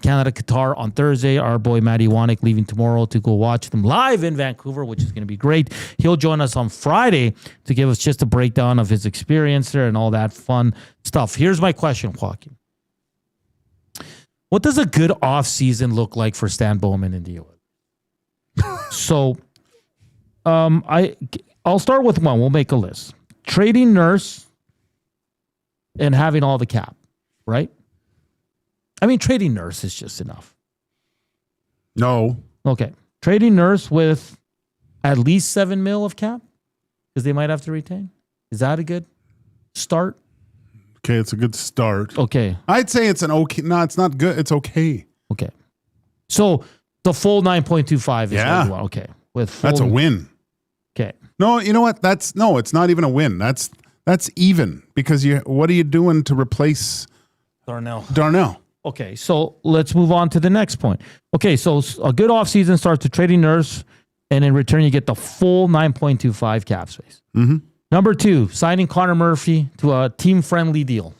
Canada, Qatar on Thursday. Our boy Matty Wanek leaving tomorrow to go watch them live in Vancouver, which is going to be great. He'll join us on Friday to give us just a breakdown of his experience there and all that fun stuff. Here's my question, Joaquin. What does a good offseason look like for Stan Bowman in the Oilers? So, I'll start with one. We'll make a list. Trading Nurse and having all the cap, right? I mean, trading Nurse is just enough. No. Okay. Trading Nurse with at least $7 million of cap because they might have to retain. Is that a good start? Okay, it's a good start. Okay. I'd say it's an okay. No, it's not good. It's okay. Okay. So the full 9.25 is what you want. Okay. That's a win. Okay. No, you know what? It's not even a win. That's even because what are you doing to replace Darnell? Okay, so let's move on to the next point. Okay, so a good offseason starts with trading Nurse, and in return, you get the full 9.25 cap space. Mm-hmm. Number 2, signing Connor Murphy to a team-friendly deal.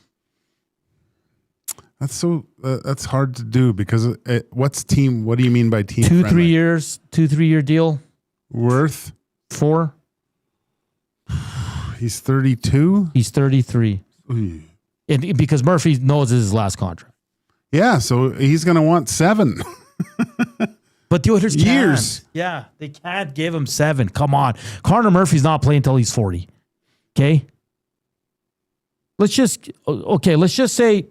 That's hard to do because what do you mean by team 2-3 years, 2-3 year deal. Worth? 4. He's 32? He's 33. Ooh. And because Murphy knows this is his last contract. Yeah, so he's going to want 7. But the Oilers can't. Years. Yeah, they can't give him 7. Come on. Connor Murphy's not playing until he's 40. Okay? Let's just say,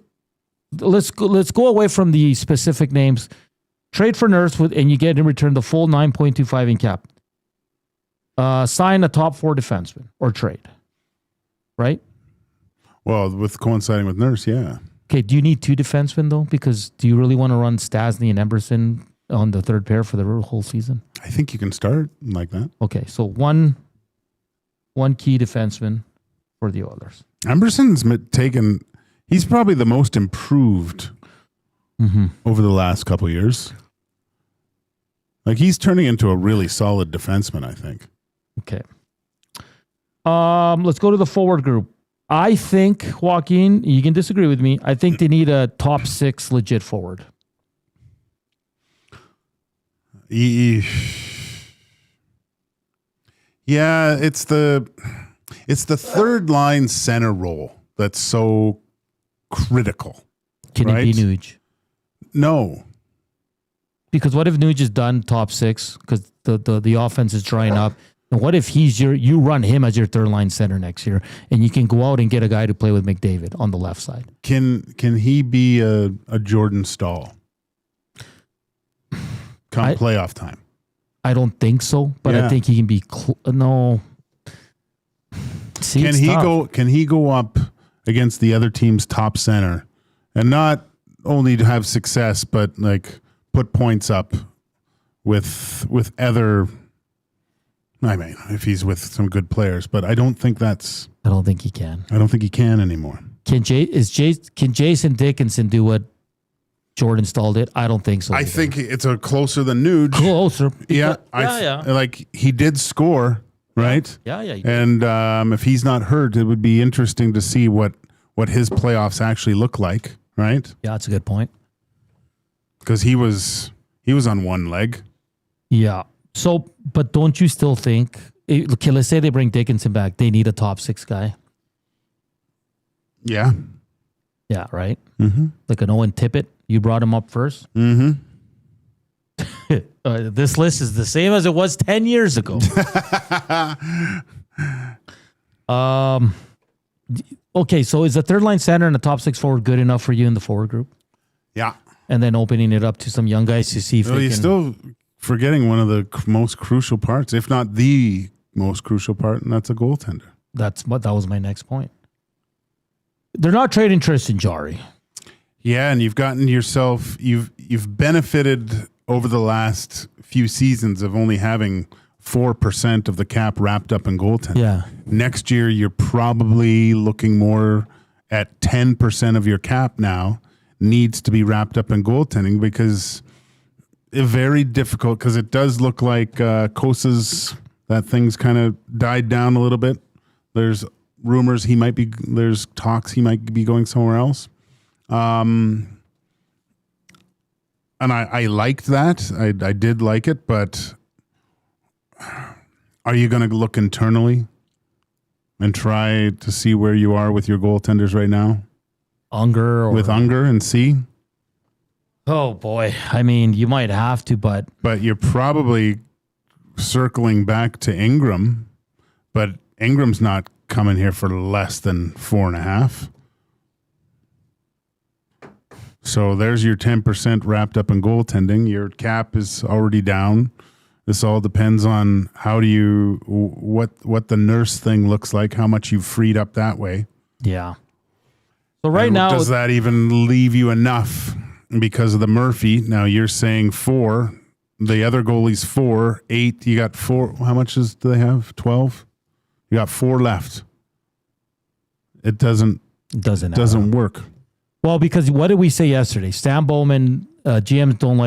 let's go away from the specific names. Trade for Nurse and you get in return the full 9.25 in cap. Sign a top 4 defenseman or trade. Right? Well, with coinciding with Nurse, yeah. Okay, do you need 2 defensemen, though? Because do you really want to run Stasny and Emberson on the third pair for the whole season? I think you can start like that. Okay, so one key defenseman for the Oilers. Emberson's he's probably the most improved over the last couple of years. Like, he's turning into a really solid defenseman, I think. Okay. Let's go to the forward group. I think, Joaquin, you can disagree with me. I think they need a top 6 legit forward. Yeah, it's the third line center role that's so critical. Can it be Nuge? No. Because what if Nuge is done top 6 because the offense is drying up? And what if you run him as your third line center next year, and you can go out and get a guy to play with McDavid on the left side? Can he be a Jordan Stahl come playoff time? I don't think so, but I think he can be. No. See, can he go up against the other team's top center and not only to have success, but like put points up with other? I mean, if he's with some good players, but I don't think he can. I don't think he can anymore. Can Jason Dickinson do what Jordan Stahl did? I don't think so. I think it's a closer than Nuge. Closer. Yeah. Like, he did score, right? Yeah. And if he's not hurt, it would be interesting to see what his playoffs actually look like, right? Yeah, that's a good point. Because he was on one leg. Yeah. So, but don't you still think, okay, let's say they bring Dickinson back, they need a top 6 guy? Yeah. Yeah, right? Mm-hmm. Like an Owen Tippett, you brought him up first? Mm-hmm. This list is the same as it was 10 years ago. Okay, so is the third line center and the top 6 forward good enough for you in the forward group? Yeah. And then opening it up to some young guys to see if Well, they you're can... still forgetting one of the most crucial parts, if not the most crucial part, and that's a goaltender. That was my next point. They're not trading Tristan Jarry. Yeah, and you've gotten yourself, you've benefited over the last few seasons of only having 4% of the cap wrapped up in goaltending. Yeah. Next year, you're probably looking more at 10% of your cap now needs to be wrapped up in goaltending, because it's very difficult, because it does look like Kosa's, that thing's kind of died down a little bit. There's rumors there's talks he might be going somewhere else. And I liked that. I did like it, but are you going to look internally and try to see where you are with your goaltenders right now? With Unger and see? Oh, boy. I mean, you might have to, but... But you're probably circling back to Ingram, but Ingram's not coming here for less than 4.5. So there's your 10% wrapped up in goaltending. Your cap is already down. This all depends on what the nurse thing looks like, how much you've freed up that way. Yeah. So right now, does that even leave you enough because of the Murphy? Now you're saying 4. The other goalie's 4, 8. You got 4. How much do they have? 12. You got 4 left. It doesn't work. Well, because what did we say yesterday? Stan Bowman, GMs don't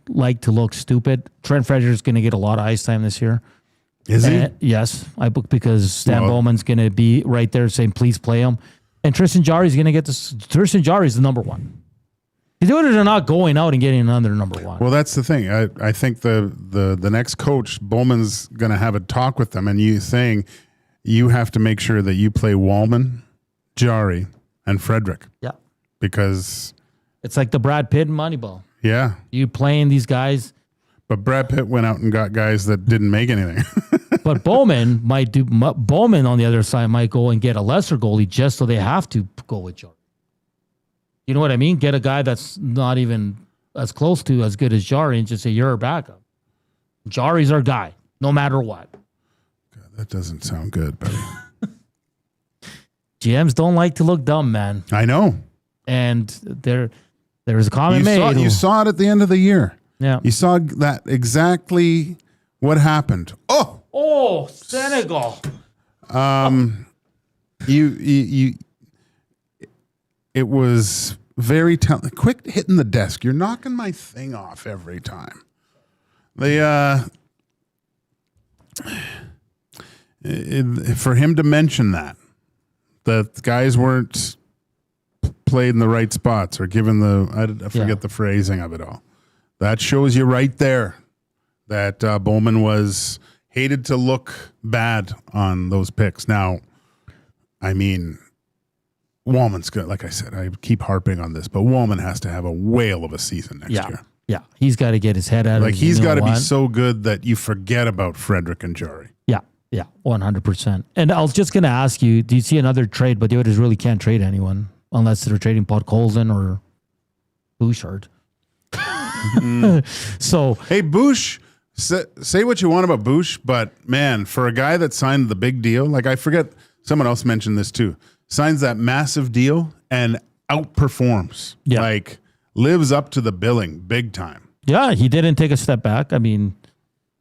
like to look stupid. Trent Fraser's going to get a lot of ice time this year. Is he? Yes, because Stan Bowman's going to be right there saying, "Please play him." And Tristan Jarry's going to get this. Tristan Jarry's the number 1. The Oilers are not going out and getting another number 1. Well, that's the thing. I think the next coach, Bowman's going to have a talk with them, and you saying you have to make sure that you play Wallman, Jarry, and Frederick. Yeah. Because it's like the Brad Pitt and Moneyball. Yeah. You playing these guys. But Brad Pitt went out and got guys that didn't make anything. But Bowman on the other side might go and get a lesser goalie just so they have to go with Jarry. You know what I mean? Get a guy that's not even as close to as good as Jarry and just say, you're a backup. Jarry's our guy, no matter what. God, that doesn't sound good, buddy. GMs don't like to look dumb, man. I know. And there was a comment made. You saw it at the end of the year. Yeah. You saw that exactly what happened. Oh, Senegal. It was very quick hitting the desk. You're knocking my thing off every time. For him to mention that guys weren't played in the right spots or given I forget the phrasing of it all. That shows you right there that Bowman hated to look bad on those picks. Now, I mean, Wallman's good. Like I said, I keep harping on this, but Wallman has to have a whale of a season next year. Yeah, he's got to get his head out of it. He's got to be so good that you forget about Frederick and Jarry. Yeah, 100%. And I was just going to ask you, do you see another trade? But the Oilers really can't trade anyone unless they're trading Podkolzin or Bouchard. So, hey, Bouch, say what you want about Bouch, but man, for a guy that signed the big deal, I forget, someone else mentioned this too, signs that massive deal and outperforms. Yeah. Lives up to the billing big time. Yeah, he didn't take a step back. I mean,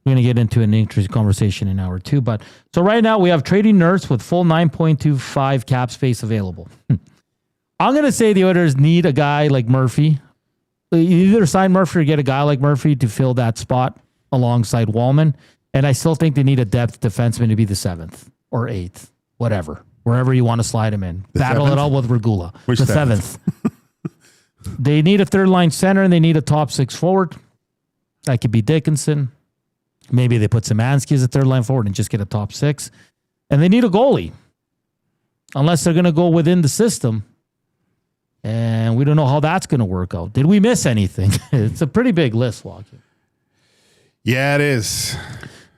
we're going to get into an interesting conversation in hour 2. But so right now we have trading Nurse with full 9.25 cap space available. I'm going to say the Oilers need a guy like Murphy. Either sign Murphy or get a guy like Murphy to fill that spot alongside Wallman. And I still think they need a depth defenseman to be the 7th or 8th, whatever, wherever you want to slide him in. Battle it out with Regula. Which the 7th. They need a third line center and they need a top 6 forward. That could be Dickinson. Maybe they put Szymanski as a third line forward and just get a top 6. And they need a goalie. Unless they're going to go within the system And we don't know how that's going to work out. Did we miss anything? It's a pretty big list, Joaquin. Yeah, it is.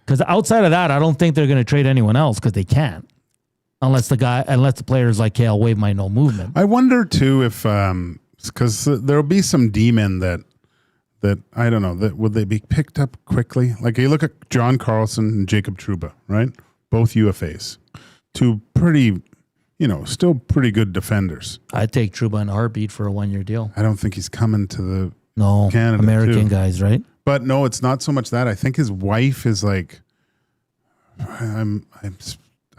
Because outside of that, I don't think they're going to trade anyone else because they can't. Unless the players like Kale Wade might know movement. I wonder too if because there'll be some D-men that I don't know that would they be picked up quickly. Like you look at John Carlson and Jacob Trouba, right? Both UFAs, two pretty, still pretty good defenders. I'd take Trouba in a heartbeat for a 1-year deal. I don't think he's coming to the Canada American too. Guys, right? But no, it's not so much that. I think his wife is like, I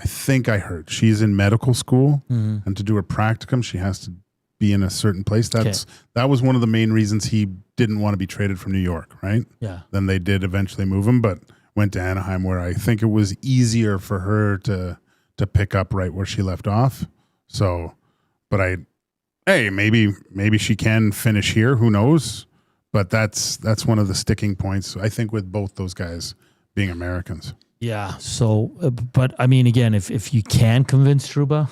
think I heard she's in medical school, and to do her practicum, she has to be in a certain place. That was one of the main reasons he didn't want to be traded from New York, right? Yeah. Then they did eventually move him, but went to Anaheim, where I think it was easier for her to pick up right where she left off. So, but maybe she can finish here. Who knows? But that's one of the sticking points, I think, with both those guys being Americans. Yeah. So, but I mean, again, if you can convince Trouba.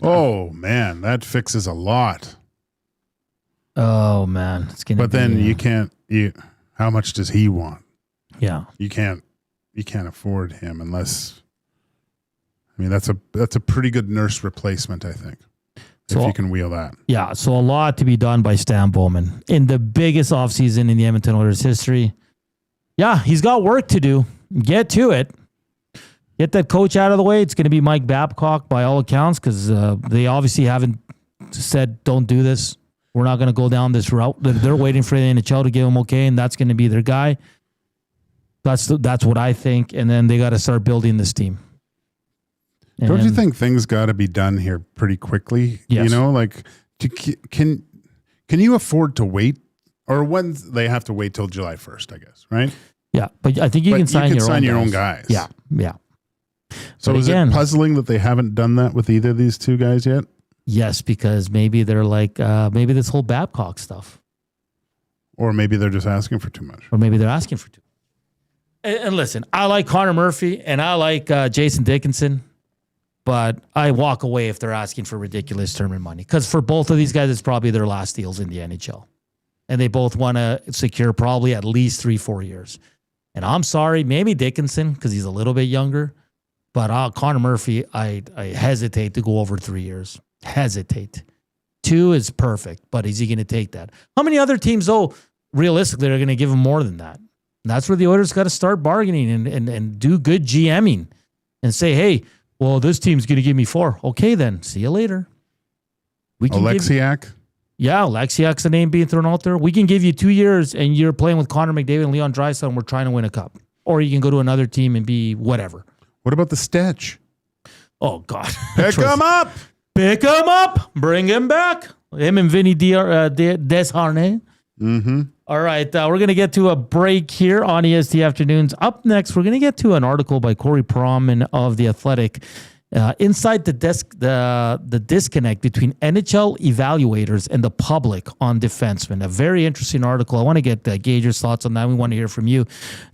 Oh, man, that fixes a lot. Oh, man. It's gonna. But then you can't, how much does he want? Yeah. You can't afford him unless, I mean, that's a pretty good nurse replacement, I think. If you can wheel that. Yeah, so a lot to be done by Stan Bowman in the biggest offseason in the Edmonton Oilers history. Yeah, he's got work to do. Get to it. Get that coach out of the way. It's going to be Mike Babcock by all accounts because they obviously haven't said, don't do this. We're not going to go down this route. They're waiting for the NHL to give them okay, and that's going to be their guy. That's what I think, and then they got to start building this team. Don't you think things got to be done here pretty quickly? Yes. Can you afford to wait, or when they have to wait till July 1st, I guess, right? Yeah, but I think you can sign your own guys. Yeah. So is it puzzling that they haven't done that with either of these two guys yet? Yes, because maybe they're like, maybe this whole Babcock stuff. Or maybe they're just asking for too much. Or maybe they're asking for too much. And listen, I like Connor Murphy and I like Jason Dickinson. But I walk away if they're asking for ridiculous term and money. Because for both of these guys, it's probably their last deals in the NHL. And they both want to secure probably at least 3-4 years. And I'm sorry, maybe Dickinson, because he's a little bit younger. But Connor Murphy, I hesitate to go over 3 years. Hesitate. 2 is perfect, but is he going to take that? How many other teams, though, realistically, are going to give him more than that? And that's where the Oilers got to start bargaining and do good GMing and say, hey, well, this team's going to give me 4. Okay, then. See you later. Alexiak? Alexiak's the name being thrown out there. We can give you 2 years, and you're playing with Connor McDavid and Leon Draisaitl, and we're trying to win a cup. Or you can go to another team and be whatever. What about the Stetch? Oh, God. Pick him up. Pick him up. Bring him back. Him and Vinny Desharnais. Mm-hmm. All right, we're going to get to a break here on EST Afternoons. Up next, we're going to get to an article by Corey Perlman of The Athletic, inside the disconnect between NHL evaluators and the public on defensemen. A very interesting article. I want to get Gage's thoughts on that. We want to hear from you.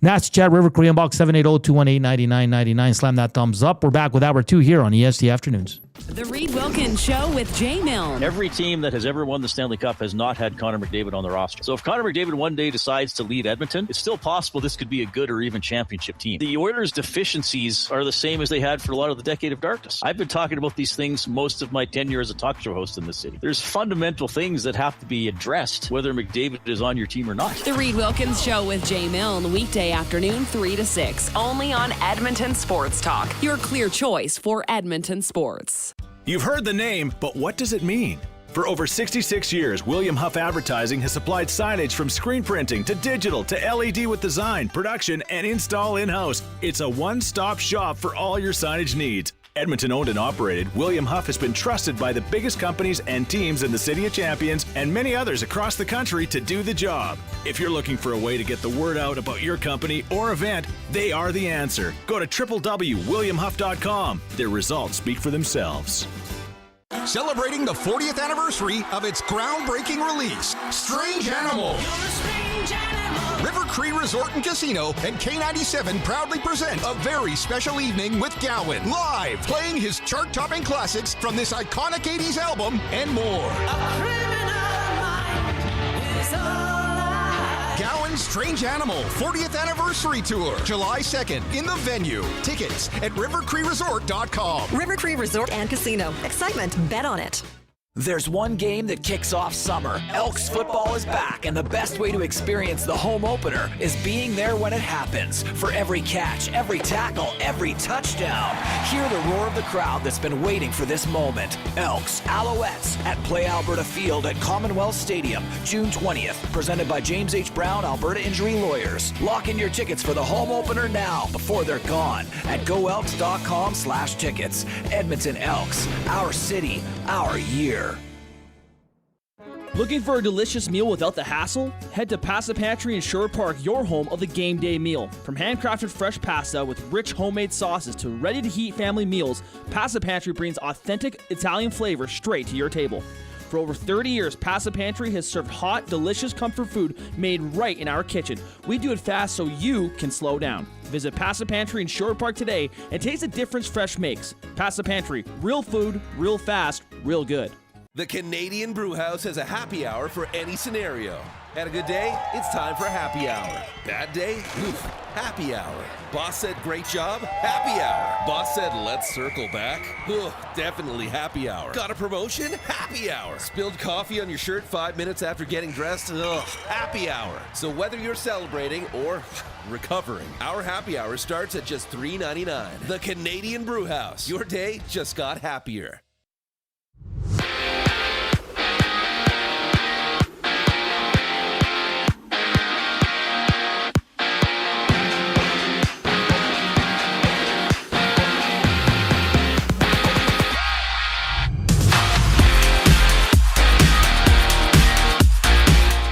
Nats Chat, River Korean Box 780-218-9999. Slam that thumbs up. We're back with Hour 2 here on EST Afternoons. The Reed Wilkins Show with Jay Milne. Every team that has ever won the Stanley Cup has not had Connor McDavid on the roster. So if Connor McDavid one day decides to leave Edmonton, it's still possible this could be a good or even championship team. The Oilers' deficiencies are the same as they had for a lot of the decade of darkness. I've been talking about these things most of my tenure as a talk show host in this city. There's fundamental things that have to be addressed, whether McDavid is on your team or not. The Reed Wilkins Show with Jay Milne, weekday afternoon 3 to 6, only on Edmonton Sports Talk. Your clear choice for Edmonton sports. You've heard the name, but what does it mean? For over 66 years, William Huff Advertising has supplied signage from screen printing to digital to LED with design, production, and install in-house. It's a one-stop shop for all your signage needs. Edmonton owned and operated, William Huff has been trusted by the biggest companies and teams in the City of Champions and many others across the country to do the job. If you're looking for a way to get the word out about your company or event, they are the answer. Go to www.williamhuff.com. Their results speak for themselves. Celebrating the 40th anniversary of its groundbreaking release, Strange Animal. River Cree Resort and Casino and K97 proudly present a very special evening with Gowan, live, playing his chart-topping classics from this iconic 80s album and more. Gowan's Strange Animal 40th Anniversary Tour, July 2nd in the venue. Tickets at rivercreeresort.com. River Cree Resort and Casino. Excitement. Bet on it. There's one game that kicks off summer. Elks football is back, and the best way to experience the home opener is being there when it happens. For every catch, every tackle, every touchdown, hear the roar of the crowd that's been waiting for this moment. Elks, Alouettes at Play Alberta Field at Commonwealth Stadium, June 20th. Presented by James H. Brown, Alberta Injury Lawyers. Lock in your tickets for the home opener now before they're gone at goelks.com/tickets. Edmonton Elks, our city, our year. Looking for a delicious meal without the hassle? Head to Pasta Pantry in Sherwood Park, your home of the game day meal. From handcrafted fresh pasta with rich homemade sauces to ready-to-heat family meals, Pasta Pantry brings authentic Italian flavor straight to your table. For over 30 years, Pasta Pantry has served hot, delicious comfort food made right in our kitchen. We do it fast so you can slow down. Visit Pasta Pantry in Sherwood Park today and taste the difference fresh makes. Pasta Pantry, real food, real fast, real good. The Canadian Brewhouse has a happy hour for any scenario. Had a good day? It's time for happy hour. Bad day? Oof, happy hour. Boss said great job? Happy hour. Boss said let's circle back? Ugh, definitely happy hour. Got a promotion? Happy hour. Spilled coffee on your shirt 5 minutes after getting dressed? Ugh, happy hour. So whether you're celebrating or recovering, our happy hour starts at just $3.99. The Canadian Brewhouse. Your day just got happier.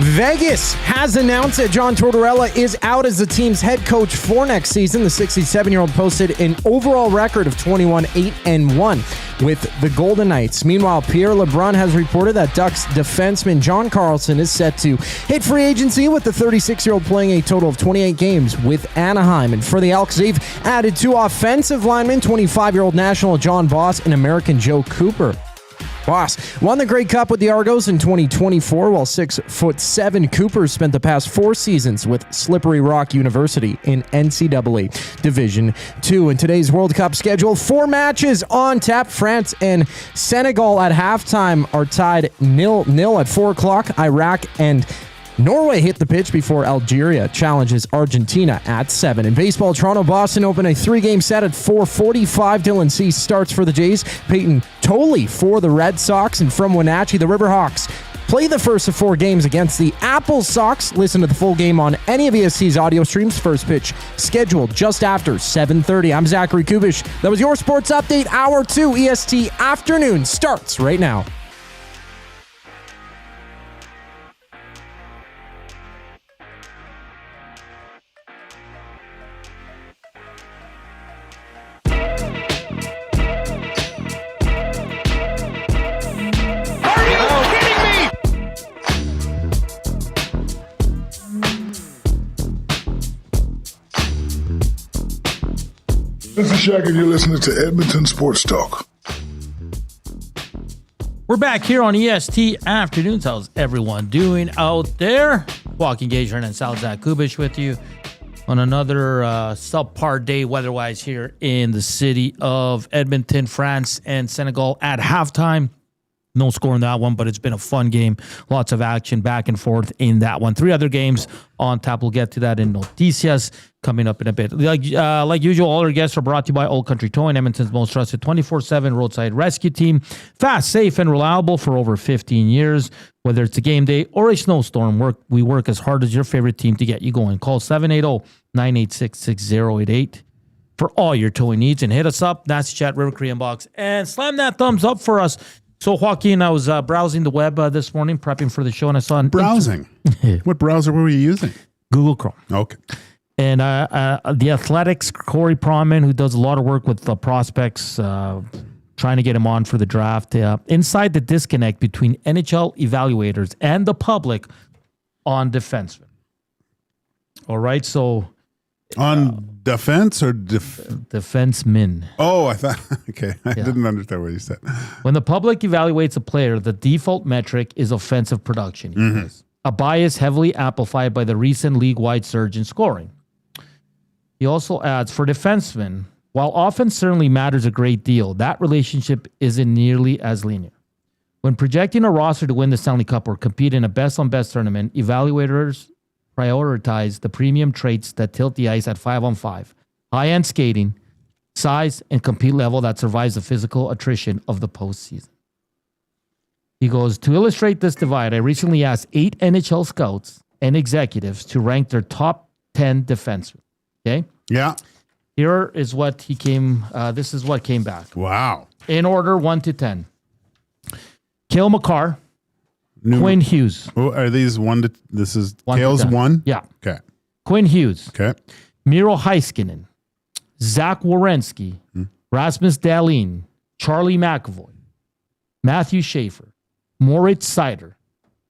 Vegas has announced that John Tortorella is out as the team's head coach for next season. The 67-year-old posted an overall record of 21-8-1 with the Golden Knights. Meanwhile, Pierre LeBrun has reported that Ducks defenseman John Carlson is set to hit free agency, with the 36-year-old playing a total of 28 games with Anaheim. And for the Elks, they've added two offensive linemen, 25-year-old National John Boss and American Joe Cooper. Boss won the Grey Cup with the Argos in 2024, while 6'7" Cooper spent the past 4 seasons with Slippery Rock University in NCAA Division II. In today's World Cup schedule, 4 matches on tap. France and Senegal at halftime are tied 0-0 at 4 o'clock. Iraq and Norway hit the pitch before Algeria challenges Argentina at 7. In baseball, Toronto-Boston open a 3-game set at 4:45. Dylan Cease starts for the Jays. Peyton Tolley for the Red Sox. And from Wenatchee, the Riverhawks play the first of 4 games against the Apple Sox. Listen to the full game on any of EST's audio streams. First pitch scheduled just after 7:30. I'm Zachary Kubish. That was your Sports Update. Hour 2 EST afternoon starts right now. This is Shaq, and you're listening to Edmonton Sports Talk. We're back here on EST Afternoons. How's everyone doing out there? Joaquin Gage, Hernan Salas, Kubish with you on another subpar day weather-wise here in the city of Edmonton. France and Senegal at halftime. No score in that one, but it's been a fun game. Lots of action back and forth in that one. 3 other games on tap. We'll get to that in Noticias coming up in a bit. Like usual, all our guests are brought to you by Old Country Towing, Edmonton's most trusted 24/7 roadside rescue team. Fast, safe, and reliable for over 15 years. Whether it's a game day or a snowstorm, we work as hard as your favorite team to get you going. Call 780-986-6088 for all your towing needs, and hit us up, Nasty Chat, River Cree Inbox, and slam that thumbs up for us. So, Joaquin, I was browsing the web this morning, prepping for the show, and I saw browsing. What browser were you using? Google Chrome. Okay. And the Athletics, Corey Pronman, who does a lot of work with prospects, trying to get him on for the draft. Inside the disconnect between NHL evaluators and the public on defensemen. All right, so on defense or defensemen. Oh, I thought okay. I didn't understand what you said. When the public evaluates a player, the default metric is offensive production. He says. A bias heavily amplified by the recent league-wide surge in scoring. He also adds, for defensemen, while offense certainly matters a great deal, that relationship isn't nearly as linear. When projecting a roster to win the Stanley Cup or compete in a best-on-best tournament, evaluators prioritize the premium traits that tilt the ice at 5-on-5, high-end skating, size, and compete level that survives the physical attrition of the postseason. He goes, to illustrate this divide, I recently asked 8 NHL scouts and executives to rank their top 10 defensemen. Okay? Yeah. Here is what he came, this is what came back. Wow. In order, 1 to 10. Cale Makar, Quinn Hughes. Oh, are these this is Cale's 1? 1? Yeah. Okay. Quinn Hughes. Okay. Miro Heiskanen. Zach Werenski. Rasmus Dahlin. Charlie McAvoy. Matthew Schaefer. Moritz Seider,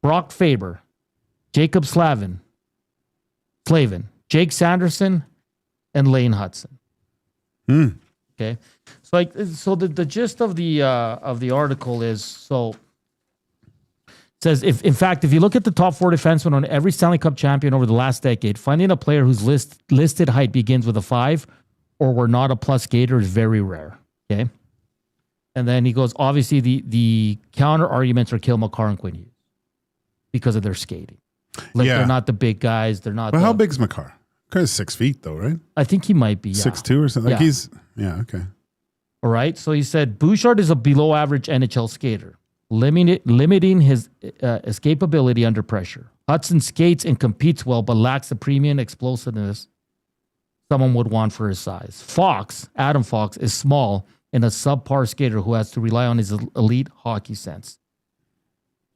Brock Faber, Jacob Slavin, Jake Sanderson, and Lane Hudson. Okay, so the gist of the article is it says if you look at the top 4 defensemen on every Stanley Cup champion over the last decade, finding a player whose listed height begins with a 5 or were not a plus skater is very rare. Okay. And then he goes, obviously, the counter arguments are Cale Makar and Quinn Hughes because of their skating. They're not the big guys. They're not. Well, how big's Makar? Makar's 6 feet, though, right? I think he might be 6'2" or something. Okay. All right. So he said Bouchard is a below-average NHL skater, limiting his escapability under pressure. Hudson skates and competes well, but lacks the premium explosiveness someone would want for his size. Adam Fox, is small and a subpar skater who has to rely on his elite hockey sense.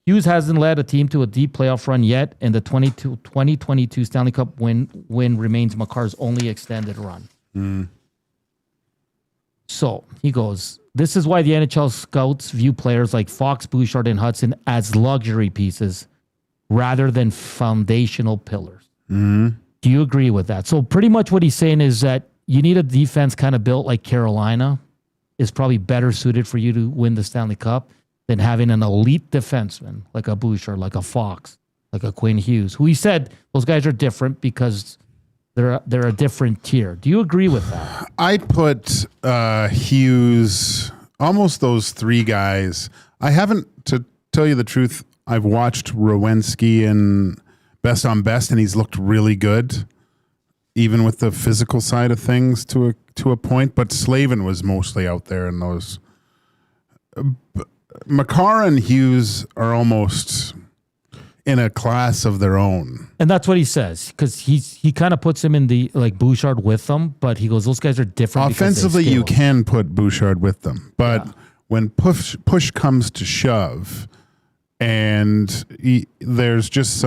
Hughes hasn't led a team to a deep playoff run yet, and the 2022 Stanley Cup win remains Makar's only extended run. So he goes, this is why the NHL scouts view players like Fox, Bouchard, and Hudson as luxury pieces rather than foundational pillars. Do you agree with that? So pretty much what he's saying is that you need a defense kind of built like Carolina is probably better suited for you to win the Stanley Cup than having an elite defenseman like a Bouchard, like a Fox, like a Quinn Hughes, who he said those guys are different because they're a different tier. Do you agree with that? I put Hughes, almost those 3 guys. I haven't, to tell you the truth, I've watched Rowensky in Best on Best, and he's looked really good, even with the physical side of things to a point, but Slavin was mostly out there in those. Makar and Hughes are almost in a class of their own. And that's what he says, because he kind of puts him in the, like, Bouchard with them, but he goes, those guys are different. Offensively, you can put Bouchard with them, but when push comes to shove, and there's just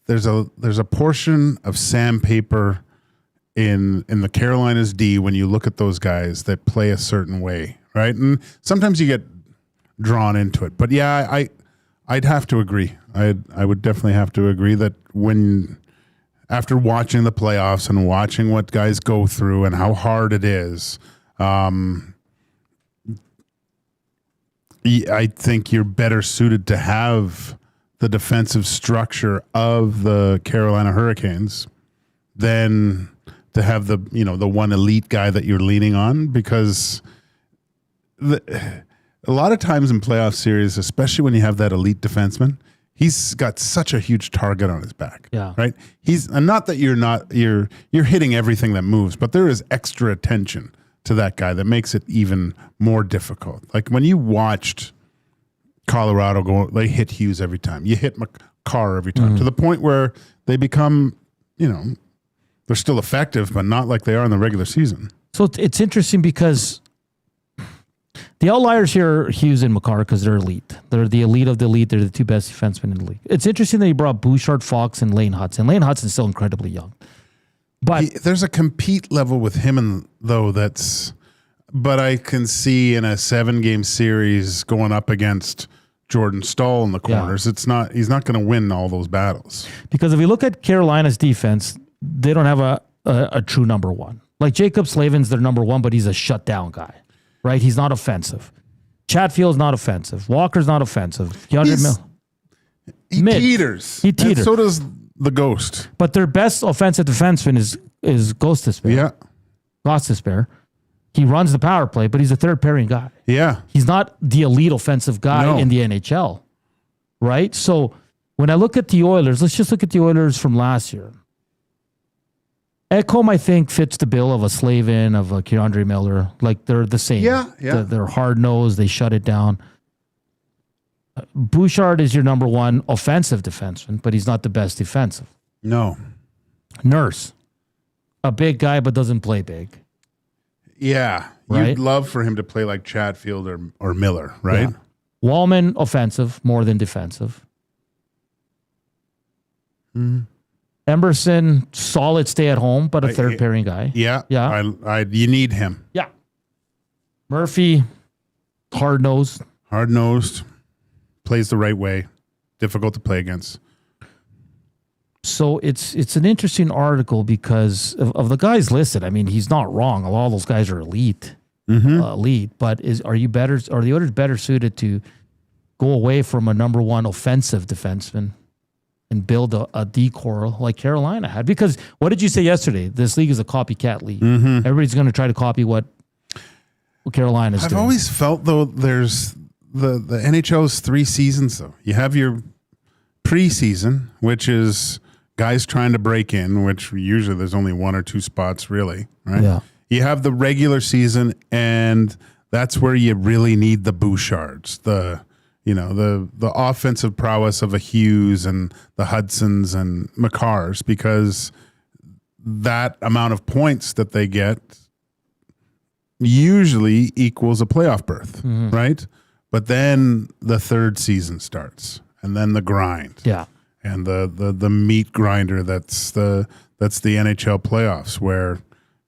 there's a portion of sandpaper in the Carolinas D when you look at those guys that play a certain way, right? And sometimes you get drawn into it. But yeah, I'd have to agree. I would definitely have to agree that after watching the playoffs and watching what guys go through and how hard it is, I think you're better suited to have the defensive structure of the Carolina Hurricanes than to have the one elite guy that you're leaning on, because a lot of times in playoff series, especially when you have that elite defenseman, he's got such a huge target on his back. Yeah. Right. And not that you're hitting everything that moves, but there is extra attention to that guy that makes it even more difficult. Like when you watched Colorado they hit Hughes every time. You hit Makar every time, to the point where they become, they're still effective, but not like they are in the regular season. So it's interesting because the outliers here are Hughes and Makar because they're elite. They're the elite of the elite. They're the 2 best defensemen in the league. It's interesting that he brought Bouchard, Fox, and Lane Hudson. Lane Hudson's still incredibly young. But there's a compete level with him, but I can see in a 7-game series going up against Jordan Staal in the corners. He's not going to win all those battles. Because if you look at Carolina's defense, they don't have a true number one. Like Jacob Slavin's their number one, but he's a shutdown guy, right? He's not offensive. Chatfield's not offensive. Walker's not offensive. He teeters. He teeters. And so does the Ghost. But their best offensive defenseman is Ghost Despair. Yeah. Ghost Despair. He runs the power play, but he's a third pairing guy. Yeah. He's not the elite offensive guy in the NHL, right? So when I look at the Oilers, let's just look at the Oilers from last year. Ekholm, I think, fits the bill of a Slavin, of a Keandre Miller. Like, they're the same. Yeah. They're hard-nosed. They shut it down. Bouchard is your number one offensive defenseman, but he's not the best defensive. No. Nurse, a big guy, but doesn't play big. Yeah. Right? You'd love for him to play like Chatfield or Miller, right? Yeah. Wallman, offensive more than defensive. Emerson, solid stay at home, but a third pairing guy. Yeah. Yeah. You need him. Yeah. Murphy, hard-nosed. Hard-nosed. Plays the right way. Difficult to play against. So it's an interesting article because of the guys listed. I mean, he's not wrong. A lot of those guys are elite. Elite. But are the Oilers better suited to go away from a number one offensive defenseman and build a decor like Carolina had? Because what did you say yesterday? This league is a copycat league. Everybody's going to try to copy what Carolina's doing. I've always felt, though, there's the NHL's 3 seasons, though. You have your preseason, which is guys trying to break in, which usually there's only 1 or 2 spots, really, right? Yeah. You have the regular season, and that's where you really need the Bouchards, the offensive prowess of a Hughes and the Hudsons and Makars, because that amount of points that they get usually equals a playoff berth, right? But then the third season starts, and then the grind. Yeah. And the meat grinder that's the NHL playoffs, where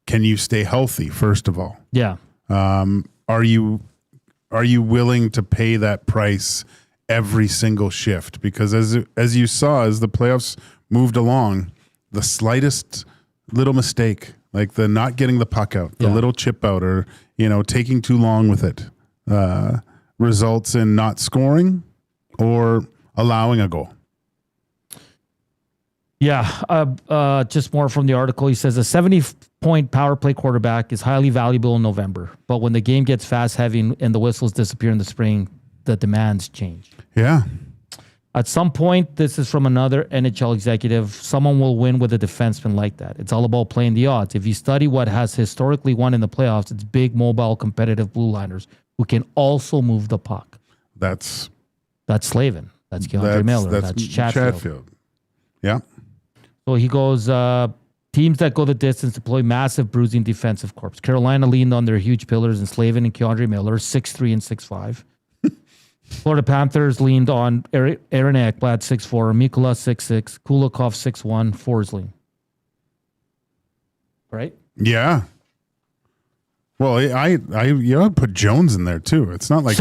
can you stay healthy, first of all? Yeah. Are you willing to pay that price every single shift? Because as you saw, as the playoffs moved along, the slightest little mistake, like the not getting the puck out, the little chip out, or taking too long with it, results in not scoring or allowing a goal. Yeah, just more from the article. He says a 70-point power play quarterback is highly valuable in November, but when the game gets fast, heavy, and the whistles disappear in the spring, the demands change. Yeah. At some point, this is from another NHL executive, someone will win with a defenseman like that. It's all about playing the odds. If you study what has historically won in the playoffs, it's big, mobile, competitive blue liners who can also move the puck. That's Slavin. That's Keandre Miller. That's Chatfield. Yeah. So he goes, teams that go the distance deploy massive bruising defensive corps. Carolina leaned on their huge pillars in Slavin and Keandre Miller, 6'3" and 6'5". Florida Panthers leaned on Aaron Ekblad, 6'4", Mikula, 6'6", Kulikov, 6'1", Forsling. Right? Yeah. Well, I'd put Jones in there too. It's not like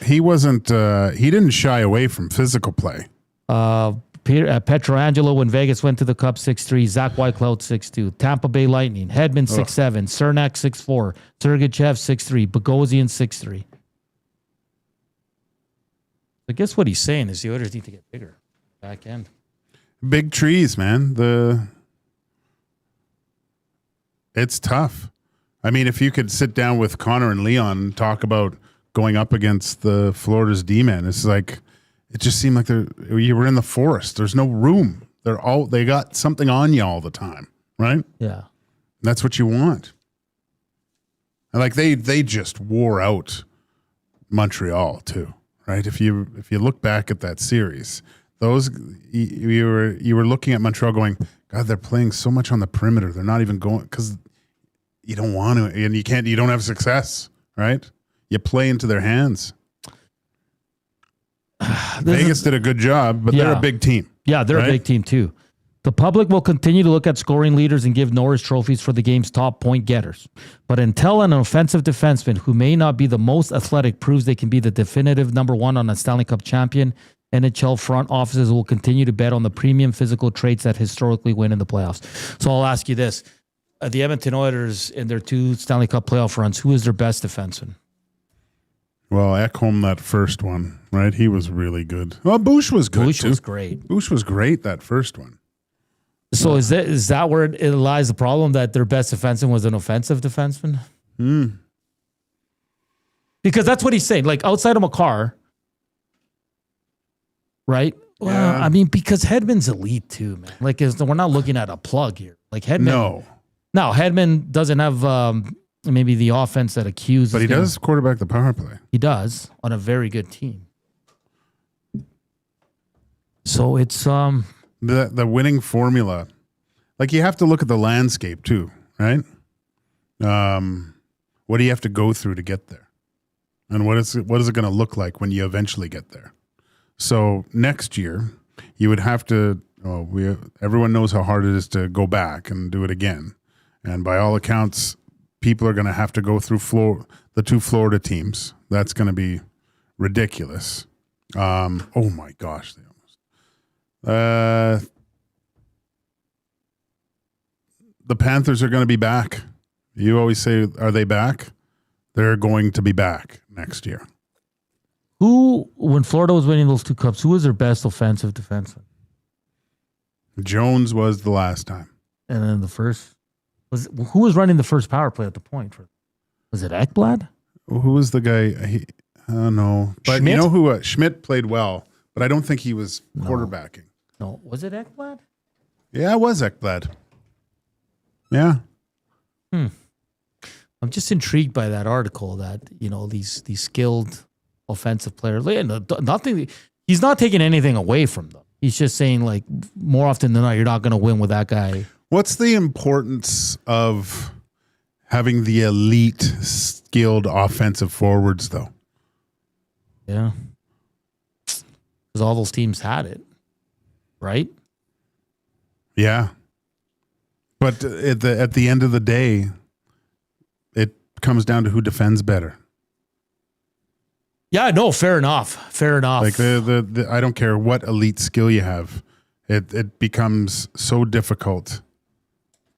he wasn't. He didn't shy away from physical play. Petrangelo, when Vegas went to the Cup, 6'3", Zach Whitecloud, 6'2", Tampa Bay Lightning, Hedman, 6'7", Cernak, 6'4", Sergachev, 6'3", Bogosian, 6'3". I guess what he's saying is the Oilers need to get bigger back end. Big trees, man. It's tough. I mean, if you could sit down with Connor and Leon and talk about going up against the Florida's D-men, it's like it just seemed like you were in the forest. There's no room. They got something on you all the time, right? Yeah, that's what you want. And like they just wore out Montreal too, right? If you look back at that series, you were looking at Montreal going, God, they're playing so much on the perimeter. They're not even going because you don't want to, and you can't. You don't have success, right? You play into their hands. Vegas did a good job, but they're a big team. Yeah, they're a big team too. The public will continue to look at scoring leaders and give Norris trophies for the game's top point getters. But until an offensive defenseman who may not be the most athletic proves they can be the definitive number one on a Stanley Cup champion, NHL front offices will continue to bet on the premium physical traits that historically win in the playoffs. So I'll ask you this. The Edmonton Oilers in their 2 Stanley Cup playoff runs, who is their best defenseman? Well, Ekholm, that first one, right? He was really good. Well, Bush was good Bush too. was great. Bush was great, that first one. So is that where it lies the problem, that their best defenseman was an offensive defenseman? Because that's what he's saying. Like outside of Makar, right? Well, Yeah. I mean, because Hedman's elite too, man. Like we're not looking at a plug here. Like Hedman. No, Hedman doesn't have maybe the offense that accuses. But he does quarterback the power play. He does on a very good team. So it's the winning formula. Like you have to look at the landscape too, right? What do you have to go through to get there? And what is it going to look like when you eventually get there? So next year, you would have to. Everyone knows how hard it is to go back and do it again. And by all accounts, people are going to have to go through the 2 Florida teams. That's going to be ridiculous. Oh my gosh, they almost. The Panthers are going to be back. You always say, are they back? They're going to be back next year. Who, when Florida was winning those 2 cups, who was their best offensive defenseman? Jones was the last time. And then who was running the first power play at the point? Was it Ekblad? Who was the guy? I don't know. But Schmidt? you know who? Schmidt played well, but I don't think he was quarterbacking. No. Was it Ekblad? Yeah, it was Ekblad. Yeah. I'm just intrigued by that article that, these skilled offensive players, nothing. He's not taking anything away from them. He's just saying, like, more often than not, you're not going to win with that guy. What's the importance of having the elite skilled offensive forwards, though? Yeah. Because all those teams had it, right? Yeah. But at the end of the day, it comes down to who defends better. Yeah, no, fair enough. Fair enough. Like the I don't care what elite skill you have, it becomes so difficult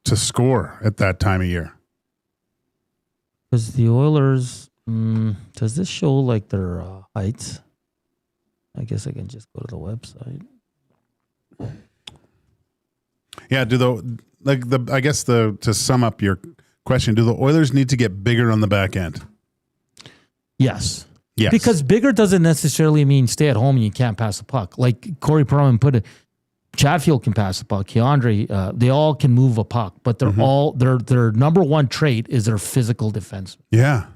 to score at that time of year. Because the Oilers, does this show like their heights? I guess I can just go to the website. Yeah, to sum up your question, do the Oilers need to get bigger on the back end? Yes. Yes. Because bigger doesn't necessarily mean stay at home and you can't pass the puck. Like Corey Perlman put it, Chatfield can pass the puck. Keandre, they all can move a puck, but they're all their number one trait is their physical defense. Yeah.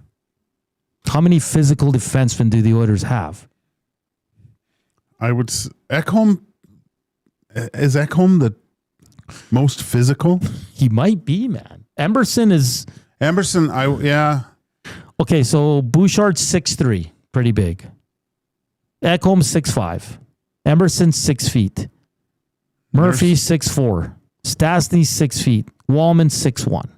How many physical defensemen do the Oilers have? Ekholm is the most physical? He might be, man. Emerson. Okay, so Bouchard's 6'3", pretty big. Ekholm 6'5". Emerson 6 feet. Murphy 6'4". Stastny 6 feet. Wallman 6'1".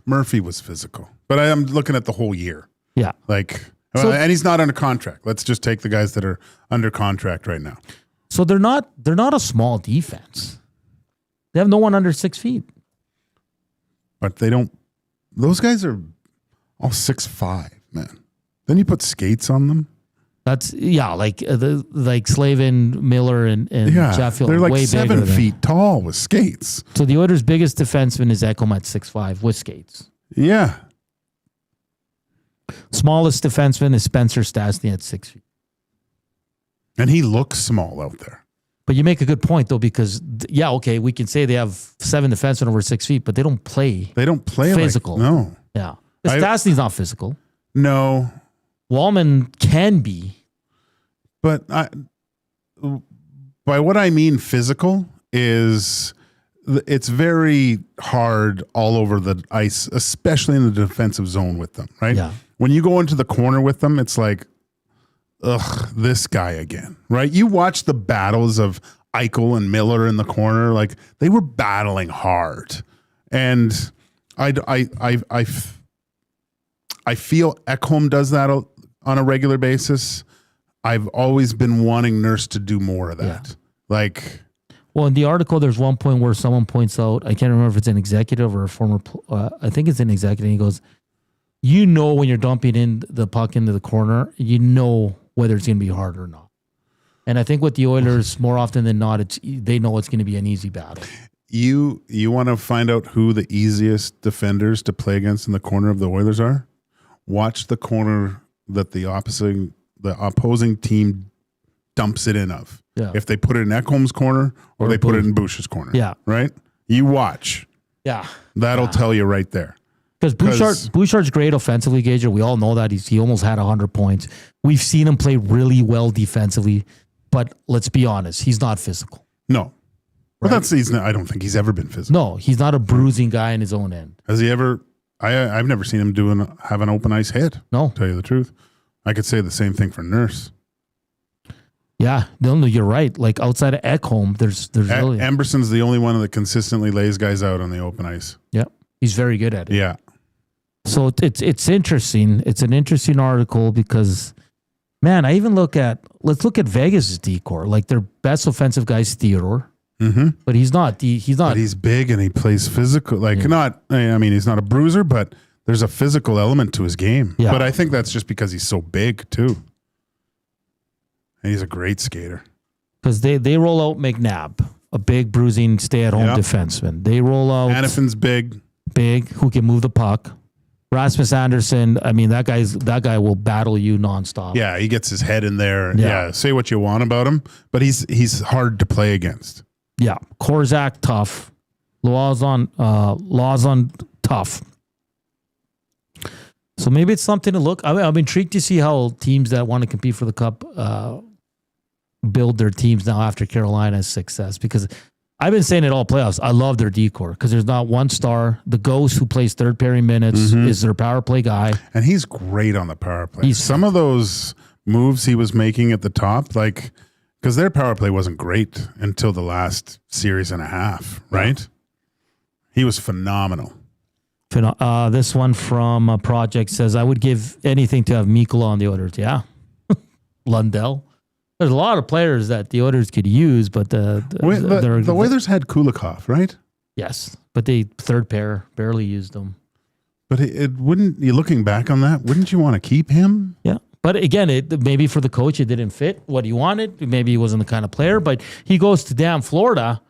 Murphy was physical, but I am looking at the whole year. Yeah, and he's not under contract. Let's just take the guys that are under contract right now. So they're not a small defense. They have no one under 6 feet. But they don't. Those guys are all 6'5", man. Then you put skates on them. That's like Slavin, Miller, and Chatfield. They're like way 7 bigger feet tall with skates. So the Oilers' biggest defenseman is Ekholm at 6'5" with skates. Yeah. Smallest defenseman is Spencer Stastny at 6 feet. And he looks small out there. But you make a good point, though, because, we can say they have 7 defensemen over 6 feet, but they don't play. They don't play physical. No. Yeah. Stastny's not physical. No. Wallman can be. But by what I mean physical is it's very hard all over the ice, especially in the defensive zone with them, right? Yeah. When you go into the corner with them, it's like, ugh, this guy again, right? You watch the battles of Eichel and Miller in the corner. Like, they were battling hard. And I feel Ekholm does that on a regular basis. I've always been wanting Nurse to do more of that. Well, in the article, there's one point where someone points out, I can't remember if it's an executive or a former, I think it's an executive. And he goes, when you're dumping in the puck into the corner, whether it's going to be hard or not. And I think with the Oilers, more often than not, they know it's going to be an easy battle. You want to find out who the easiest defenders to play against in the corner of the Oilers are? Watch the corner that the opposing team dumps it in of. Yeah. If they put it in Ekholm's corner or they put it in Boucher's corner. Yeah. Right? You watch. Yeah. That'll tell you right there. Because Bouchard's great offensively, Gage. We all know that. He almost had 100 points. We've seen him play really well defensively, but let's be honest, he's not physical. No. Well, I don't think he's ever been physical. No, he's not a bruising guy in his own end. Has he ever? I've never seen him have an open ice hit. No. To tell you the truth. I could say the same thing for Nurse. Yeah, no, you're right. Like outside of Ekholm, there's really Emberson's the only one that consistently lays guys out on the open ice. Yeah, he's very good at it. Yeah. So it's interesting. It's an interesting article because, man, let's look at Vegas' decor. Like their best offensive guy is Theodore, but he's not. But he's big and he plays physical. He's not a bruiser, but there's a physical element to his game. Yeah. But I think that's just because he's so big too. And he's a great skater. Because they roll out McNabb, a big bruising stay-at-home defenseman. They roll out Hannafin's big, who can move the puck. Rasmus Anderson, that guy will battle you nonstop. Yeah, he gets his head in there. Yeah, say what you want about him, but he's hard to play against. Yeah, Korzak tough, Lawson tough. So maybe it's something to look. I'm intrigued to see how teams that want to compete for the Cup build their teams now after Carolina's success, because I've been saying it all playoffs. I love their decor because there's not one star. The Ghost, who plays third pairing minutes, is their power play guy. And he's great on the power play. Some of those moves he was making at the top, because their power play wasn't great until the last series and a half, right? Yeah. He was phenomenal. This one from Project says, I would give anything to have Mikkola on the Oilers. Yeah. Lundell. There's a lot of players that the Oilers could use, but the Oilers had Kulikov, right? Yes, but they third pair barely used them. But looking back on that, wouldn't you want to keep him? Yeah, but again, maybe for the coach it didn't fit what he wanted. Maybe he wasn't the kind of player. But he goes to damn Florida,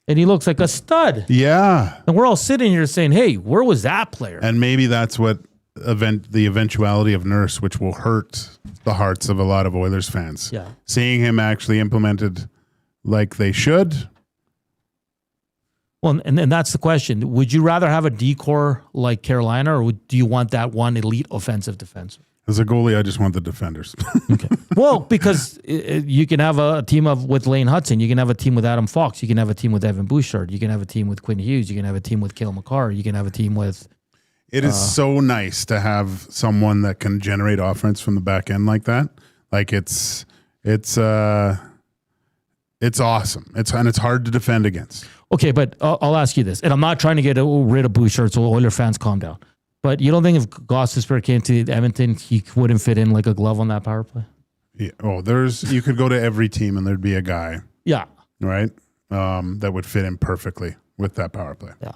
and he looks like a stud. Yeah, and we're all sitting here saying, "Hey, where was that player?" And maybe that's what the eventuality of Nurse, which will hurt the hearts of a lot of Oilers fans. Yeah. Seeing him actually implemented like they should. Well, and that's the question. Would you rather have a decor like Carolina, or do you want that one elite offensive defense? As a goalie, I just want the defenders. Okay. Well, because you can have a team with Lane Hudson. You can have a team with Adam Fox. You can have a team with Evan Bouchard. You can have a team with Quinn Hughes. You can have a team with Cale Makar. You can have a team with... It is so nice to have someone that can generate offense from the back end like that. Like it's awesome. It's hard to defend against. Okay, but I'll ask you this, and I'm not trying to get rid of Bouchard, so Oiler fans calm down. But you don't think if Gostisbehere came to Edmonton, he wouldn't fit in like a glove on that power play? Yeah. Oh, you could go to every team and there'd be a guy. Yeah. Right. That would fit in perfectly with that power play. Yeah.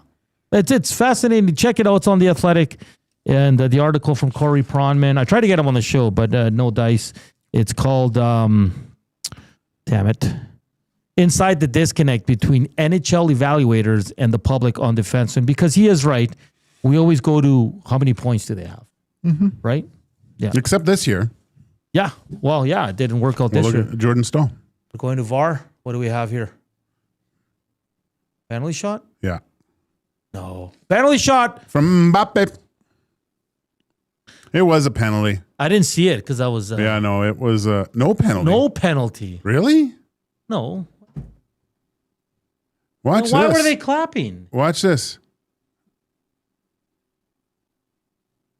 It's fascinating. Check it out. It's on The Athletic. And the article from Corey Pronman. I tried to get him on the show, but no dice. It's called, Inside the Disconnect Between NHL Evaluators and the Public on Defensemen. Because he is right. We always go to how many points do they have, right? Yeah. Except this year. Yeah. Well, yeah, it didn't work out this year. Jordan Stahl. We're going to VAR. What do we have here? Penalty shot? Yeah. No. Penalty shot from Mbappe. It was a penalty. I didn't see it because I was... yeah, no, it was no penalty. No penalty. Really? No. Watch this. Why were they clapping? Watch this.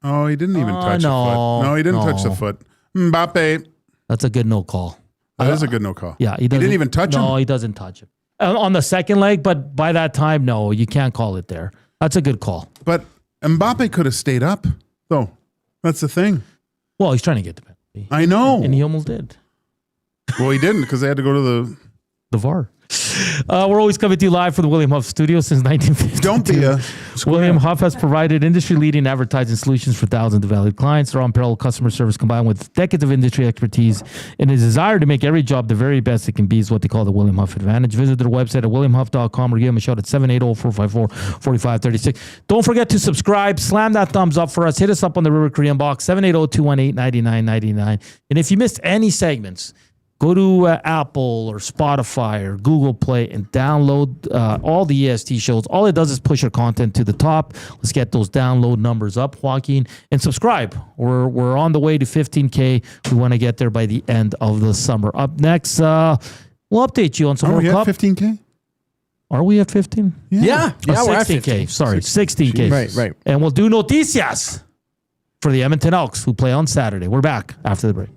Oh, he didn't even touch the foot. No, he didn't touch the foot. Mbappe. That's a good no call. That is a good no call. Yeah, he didn't even touch him? No, he doesn't touch him. On the second leg, but by that time, no, you can't call it there. That's a good call. But Mbappe could have stayed up, though. That's the thing. Well, he's trying to get the penalty. I know. And he almost did. Well, he didn't because they had to go to the VAR. We're always coming to you live from the William Huff studio since 1952. Don't be a William Huff has provided industry-leading advertising solutions for thousands of valued clients. Their unparalleled customer service combined with decades of industry expertise and a desire to make every job the very best it can be is what they call the William Huff advantage. Visit their website at williamhuff.com or give them a shout at 780-454-4536. Don't forget to subscribe. Slam that thumbs up for us. Hit us up on the River Cree inbox, 780-218-9999. And if you missed any segments, go to Apple or Spotify or Google Play and download all the EST shows. All it does is push our content to the top. Let's get those download numbers up, Joaquin, and subscribe. We're on the way to 15K. We want to get there by the end of the summer. Up next, we'll update you on some World Cup. Are we at 15K? Are we at 15? Yeah, we're at 16K. 15. Sorry, 16K. Right. And we'll do Noticias for the Edmonton Elks, who play on Saturday. We're back after the break.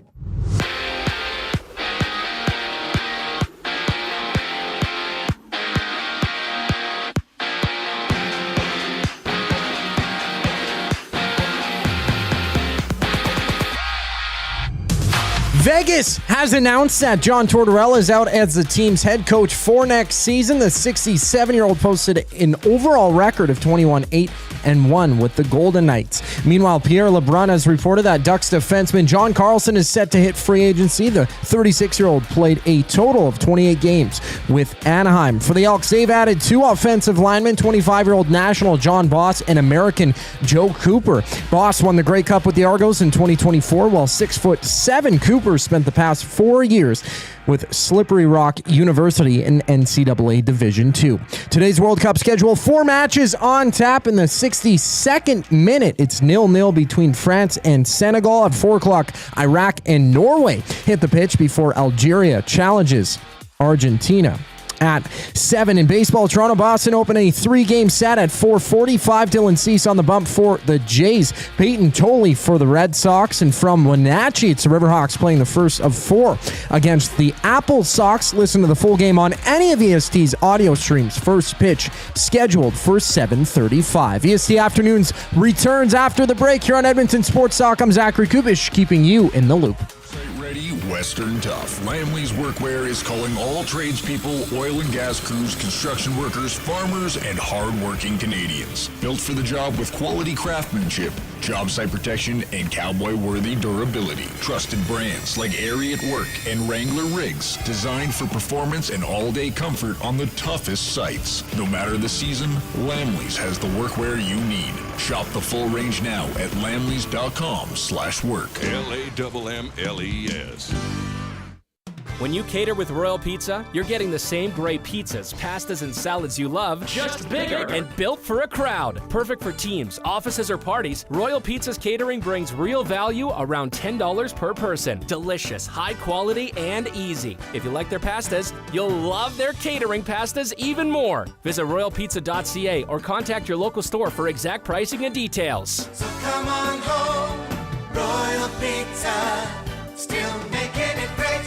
Vegas has announced that John Tortorella is out as the team's head coach for next season. The 67-year-old posted an overall record of 21-8-1 with the Golden Knights. Meanwhile, Pierre LeBrun has reported that Ducks defenseman John Carlson is set to hit free agency. The 36-year-old played a total of 28 games with Anaheim. For the Elks, they've added 2 offensive linemen, 25-year-old national John Boss and American Joe Cooper. Boss won the Grey Cup with the Argos in 2024, while 6'7" Cooper spent the past 4 years with Slippery Rock University in NCAA Division II. Today's World Cup schedule, 4 matches on tap. In the 62nd minute, it's 0-0 between France and Senegal. At 4 o'clock, Iraq and Norway hit the pitch before Algeria challenges Argentina. At 7 in baseball, Toronto Boston open a 3-game set at 4:45. Dylan Cease on the bump for the Jays. Peyton Tolley for the Red Sox. And from Wenatchee, it's the Riverhawks playing the first of 4 against the Apple Sox. Listen to the full game on any of EST's audio streams. First pitch scheduled for 7:35. EST Afternoons returns after the break here on Edmonton Sports Talk. I'm Zachary Kubish, keeping you in the loop. Ready, Western Tough. Lamley's Workwear is calling all tradespeople, oil and gas crews, construction workers, farmers, and hard-working Canadians. Built for the job with quality craftsmanship, job site protection, and cowboy-worthy durability. Trusted brands like Airy at Work and Wrangler Rigs, designed for performance and all-day comfort on the toughest sites. No matter the season, Lamley's has the workwear you need. Shop the full range now at lamleys.com/work. LAMMLES. When you cater with Royal Pizza, you're getting the same great pizzas, pastas, and salads you love, just bigger and built for a crowd. Perfect for teams, offices, or parties, Royal Pizza's catering brings real value around $10 per person. Delicious, high quality, and easy. If you like their pastas, you'll love their catering pastas even more. Visit royalpizza.ca or contact your local store for exact pricing and details. So come on home, Royal Pizza, still making it great.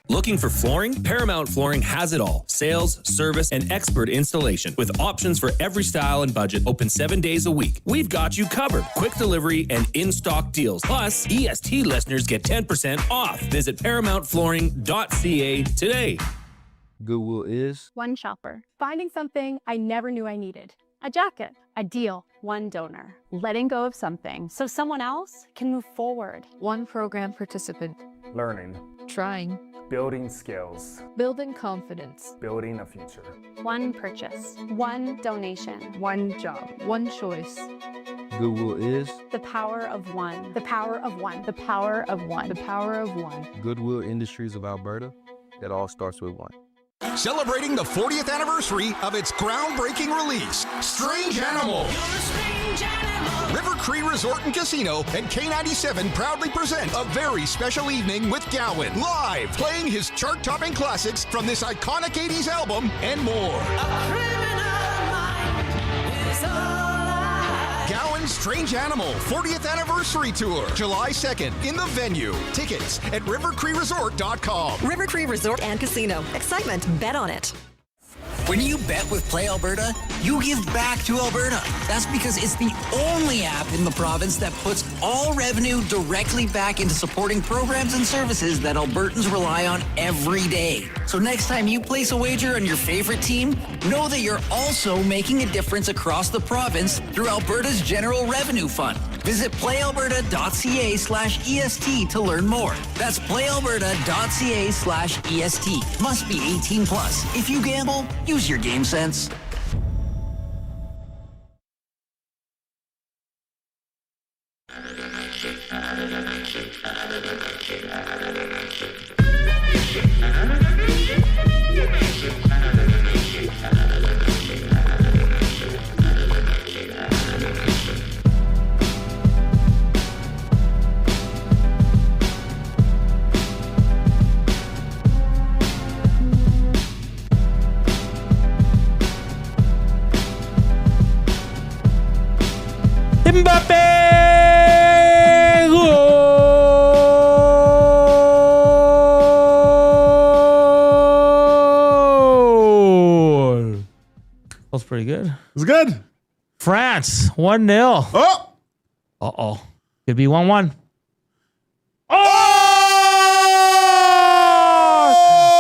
Looking for flooring? Paramount Flooring has it all. Sales, service, and expert installation. With options for every style and budget, open 7 days a week. We've got you covered. Quick delivery and in-stock deals. Plus, EST listeners get 10% off. Visit ParamountFlooring.ca today. Goodwill is one shopper, finding something I never knew I needed. A jacket, a deal, one donor, letting go of something so someone else can move forward. One program participant. Learning. Trying. Building skills. Building confidence. Building a future. One purchase, one donation, one job, one choice. Goodwill is the power of one. The power of one. The power of one. The power of one. Goodwill Industries of Alberta. It all starts with one. Celebrating the 40th anniversary of its groundbreaking release, Strange Animal. River Cree Resort and Casino and K97 proudly present a very special evening with Gowan, live playing his chart-topping classics from this iconic 80s album and more. Gowan Strange Animal 40th Anniversary Tour, July 2nd in the venue. Tickets at rivercreeresort.com. River Cree Resort and Casino. Excitement. Bet on it. When you bet with Play Alberta, you give back to Alberta. That's because it's the only app in the province that puts all revenue directly back into supporting programs and services that Albertans rely on every day. So next time you place a wager on your favorite team, know that you're also making a difference across the province through Alberta's General Revenue Fund. Visit playalberta.ca/EST to learn more. That's playalberta.ca/EST. Must be 18 plus. If you gamble, use your game sense. Mbappe! Goal! That was pretty good. It was good. France, 1-0. Oh! Uh-oh. Could be 1-1. Oh!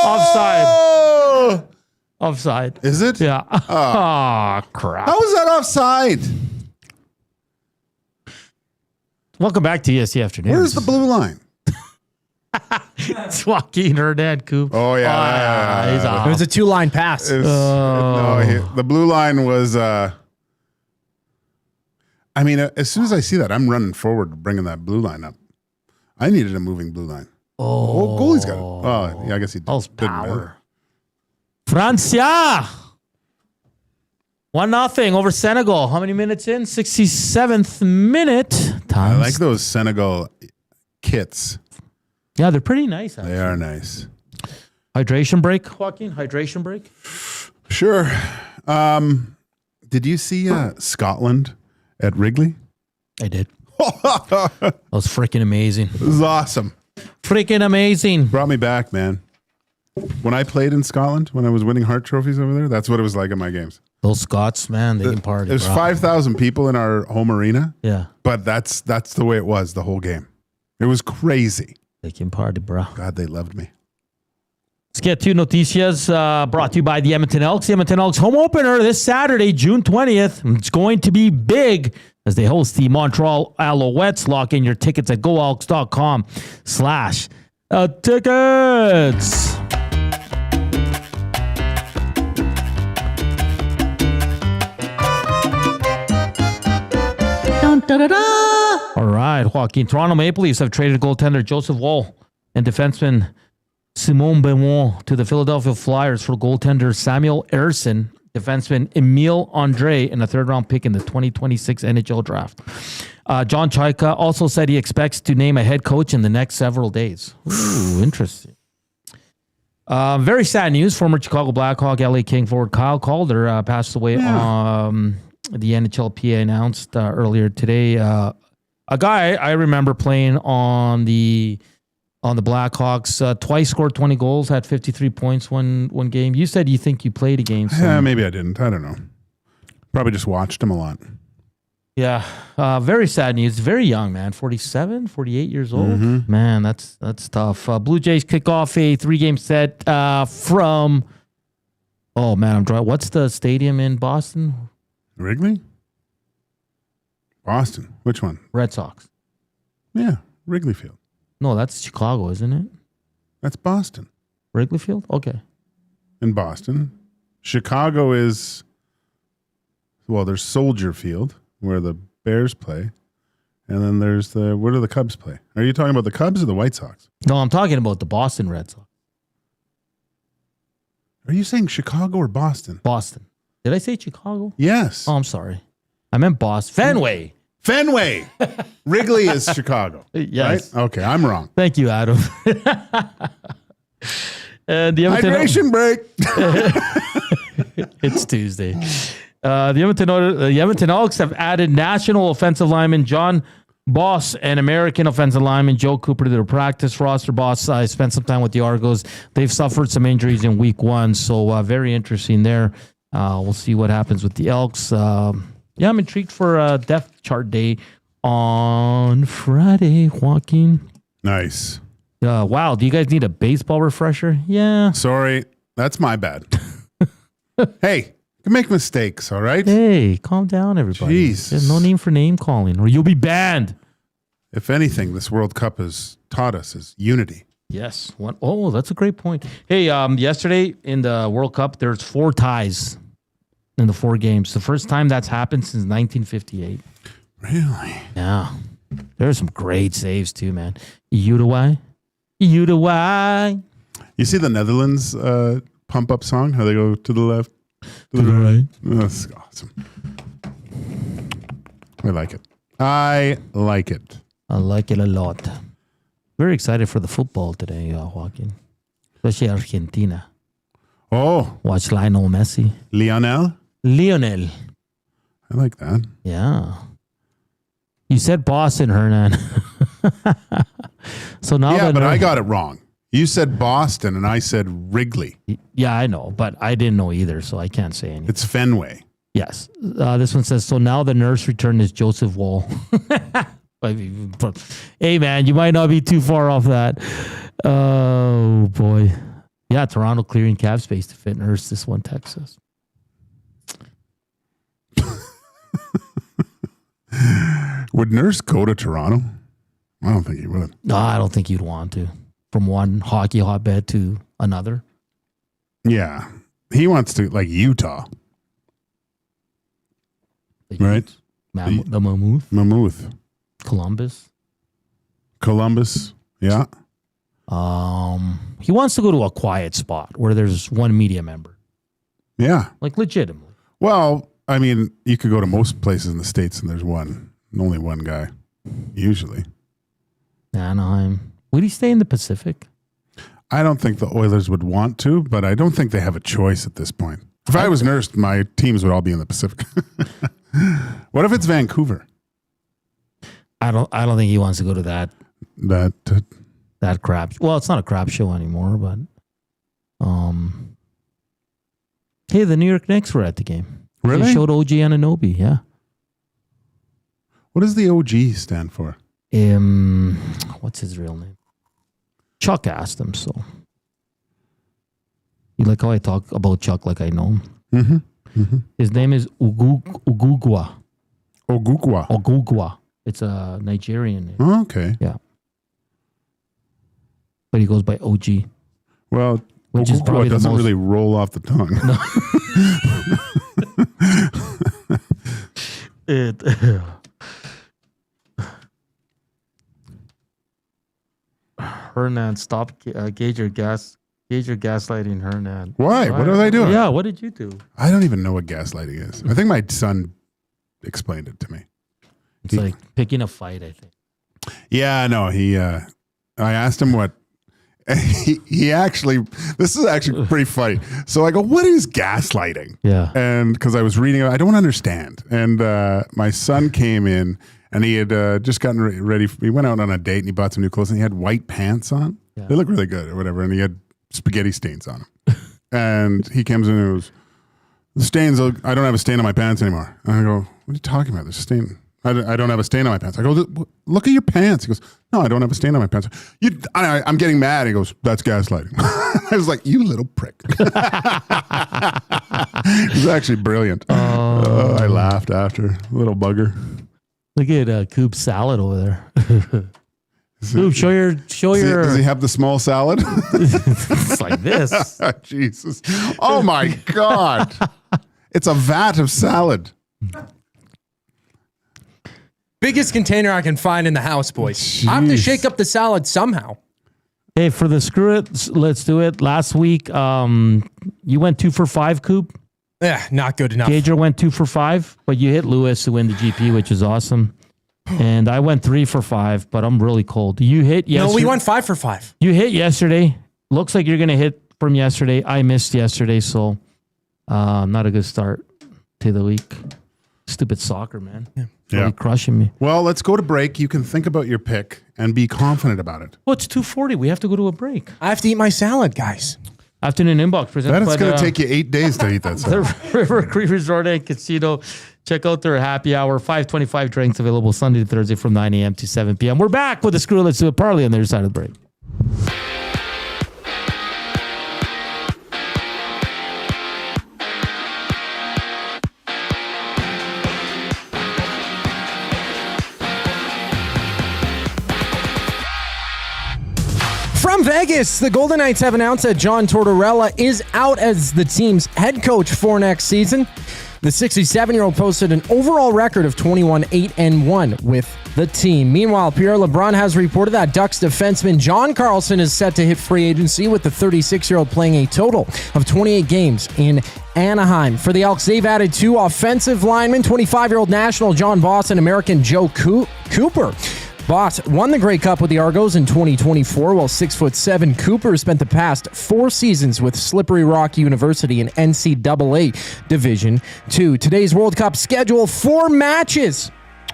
Offside. Offside. Is it? Yeah. Oh, crap. How was that offside? Welcome back to EST Afternoon. Where's the blue line? It's Joaquin Hernan Coop. Oh, yeah. He's off. It was a 2-line pass. The blue line was... I mean, as soon as I see that, I'm running forward, bringing that blue line up. I needed a moving blue line. Oh, goalie's got it. Oh, yeah, I guess he did. That was power. Francia! 1-0 over Senegal. How many minutes in? 67th minute. I like those Senegal kits. Yeah, they're pretty nice. Actually. They are nice. Hydration break, Joaquin? Hydration break? Sure. Did you see Scotland at Wrigley? I did. That was freaking amazing. It was awesome. Freaking amazing. Brought me back, man. When I played in Scotland, when I was winning Hart trophies over there, that's what it was like in my games. Those Scots, man, they can party. There's 5,000 people in our home arena. Yeah. But that's the way it was the whole game. It was crazy. They can party, bro. God, they loved me. Let's get to Noticias, brought to you by the Edmonton Elks. The Edmonton Elks home opener this Saturday, June 20th. It's going to be big as they host the Montreal Alouettes. Lock in your tickets at goelks.com/tickets. All right, Joaquin. Toronto Maple Leafs have traded goaltender Joseph Woll and defenseman Simon Benoit to the Philadelphia Flyers for goaltender Samuel Ersson, defenseman Emile Andre, and a third-round pick in the 2026 NHL draft. John Chaika also said he expects to name a head coach in the next several days. Ooh, interesting. Very sad news. Former Chicago Blackhawk, LA King forward Kyle Calder passed away. The NHLPA announced earlier today. A guy I remember playing on the Blackhawks, twice scored 20 goals, had 53 points one game. You said you think you played against him. Yeah, maybe I didn't. I don't know. Probably just watched him a lot. Yeah. Very sad news. Very young, man. 47, 48 years old. Mm-hmm. Man, that's tough. Blue Jays kick off a 3-game set from... Oh, man, I'm dry. What's the stadium in Boston? Wrigley? Boston. Which one? Red Sox. Yeah, Wrigley Field. No, that's Chicago, isn't it? That's Boston. Wrigley Field? Okay. In Boston. Chicago is... Well, there's Soldier Field, where the Bears play. And then there's the... Where do the Cubs play? Are you talking about the Cubs or the White Sox? No, I'm talking about the Boston Red Sox. Are you saying Chicago or Boston? Boston. Did I say Chicago? Yes. Oh, I'm sorry. I meant Boston. Fenway. Wrigley is Chicago. Yes. Right? Okay, I'm wrong. Thank you, Adam. And the hydration break. It's Tuesday. The Edmonton Elks have added national offensive lineman John Boss and American offensive lineman Joe Cooper to their practice roster. Boss spent some time with the Argos. They've suffered some injuries in week 1, so very interesting there. We'll see what happens with the Elks. I'm intrigued for depth chart day on Friday, Joaquin. Nice. Wow, do you guys need a baseball refresher? Yeah. Sorry, that's my bad. Hey. You can make mistakes, all right? Hey, calm down, everybody. Jeez. There's no need for name calling, or you'll be banned. If anything, this World Cup has taught us is unity. Yes. Oh, that's a great point. Hey, yesterday in the World Cup, there's 4 ties in the 4 games. The first time that's happened since 1958. Really? Yeah. There's some great saves too, man. Uruguay. You see the Netherlands pump up song? How they go to the left? To the right. That's awesome. I like it. I like it a lot. Very excited for the football today, Joaquin. Especially Argentina. Oh. Watch Lionel Messi. Lionel. I like that. Yeah. You said Boston, Hernan. So now yeah, but I got it wrong. You said Boston, and I said Wrigley. Yeah, I know, but I didn't know either, so I can't say anything. It's Fenway. Yes. This one says, so now the nurse return is Joseph Wall. Hey, man, you might not be too far off that. Oh, boy. Yeah, Toronto clearing cap space to fit nurse, this one, Texas. Would Nurse go to Toronto? I don't think he would. No, I don't think you'd want to. From one hockey hotbed to another. Yeah. He wants to, like Utah. Right? The Mammoth. Mammoth. Columbus. Yeah. He wants to go to a quiet spot where there's one media member. Yeah. Like legitimately. Well, I mean, you could go to most places in the States and there's only one guy, usually. Anaheim. Would he stay in the Pacific? I don't think the Oilers would want to, but I don't think they have a choice at this point. If I was nursed, my teams would all be in the Pacific. What if it's Vancouver? I don't think he wants to go to that crap. Well, it's not a crap show anymore, but hey, the New York Knicks were at the game. Really? They showed OG Anunoby, yeah. What does the OG stand for? What's his real name? Chuck asked him, so. You like how I talk about Chuck like I know him? Mm-hmm. Mm-hmm. His name is Ogugwa. Ogugwa. It's a Nigerian name. Oh, okay. Yeah. But he goes by OG. Well, which is probably doesn't really roll off the tongue. No. Hernan, stop Gage your gaslighting Hernan. Why? What are they doing? Yeah, what did you do? I don't even know what gaslighting is. I think my son explained it to me. It's like picking a fight, I think. Yeah, no, I asked him what he actually, this is actually pretty funny. So I go, what is gaslighting? Yeah. And because I was reading it, I don't understand. And my son came in and he had just gotten ready. He went out on a date and he bought some new clothes and he had white pants on. Yeah. They look really good or whatever. And he had spaghetti stains on them. And he comes in and goes, the stains, I don't have a stain on my pants anymore. And I go, what are you talking about? There's a stain. I don't have a stain on my pants. I go, look at your pants. He goes, no, I don't have a stain on my pants. I'm getting mad. He goes, that's gaslighting. I was like, you little prick. He's actually brilliant. I laughed after. Little bugger. Look at Coop's salad over there. Coop, show your. Does he have the small salad? It's like this. Jesus. Oh my God. It's a vat of salad. Biggest container I can find in the house, boys. Jeez. I have to shake up the salad somehow. Hey, for the screw it, let's do it. Last week, you went 2 for 5, Coop. Yeah, not good enough. Gager went 2 for 5, but you hit Lewis to win the GP, which is awesome. And I went 3 for 5, but I'm really cold. You hit yesterday. No, we went 5 for 5. You hit yesterday. Looks like you're going to hit from yesterday. I missed yesterday, so not a good start. play of the week. Stupid soccer, man. Yeah. Really crushing me. Well, let's go to break. You can think about your pick and be confident about it. Well, it's 2:40. We have to go to a break. I have to eat my salad, guys. Afternoon inbox presented That by is going to take you 8 days to eat that the salad. River Cree Resort and Casino. Check out their happy hour. 525 drinks available Sunday to Thursday from 9 a.m. to 7 p.m. We're back with the Screw Let's Do It Parlay on the other side of the break. From Vegas, the Golden Knights have announced that John Tortorella is out as the team's head coach for next season. The 67-year-old posted an overall record of 21-8-1 with the team. Meanwhile, Pierre LeBrun has reported that Ducks defenseman John Carlson is set to hit free agency, with the 36-year-old playing a total of 28 games in Anaheim. For the Elks, they've added 2 offensive linemen, 25-year-old national John Boss and American Joe Cooper. Boss won the Grey Cup with the Argos in 2024, while 6'7" Cooper spent the past 4 seasons with Slippery Rock University in NCAA Division II. Today's World Cup schedule, 4 matches.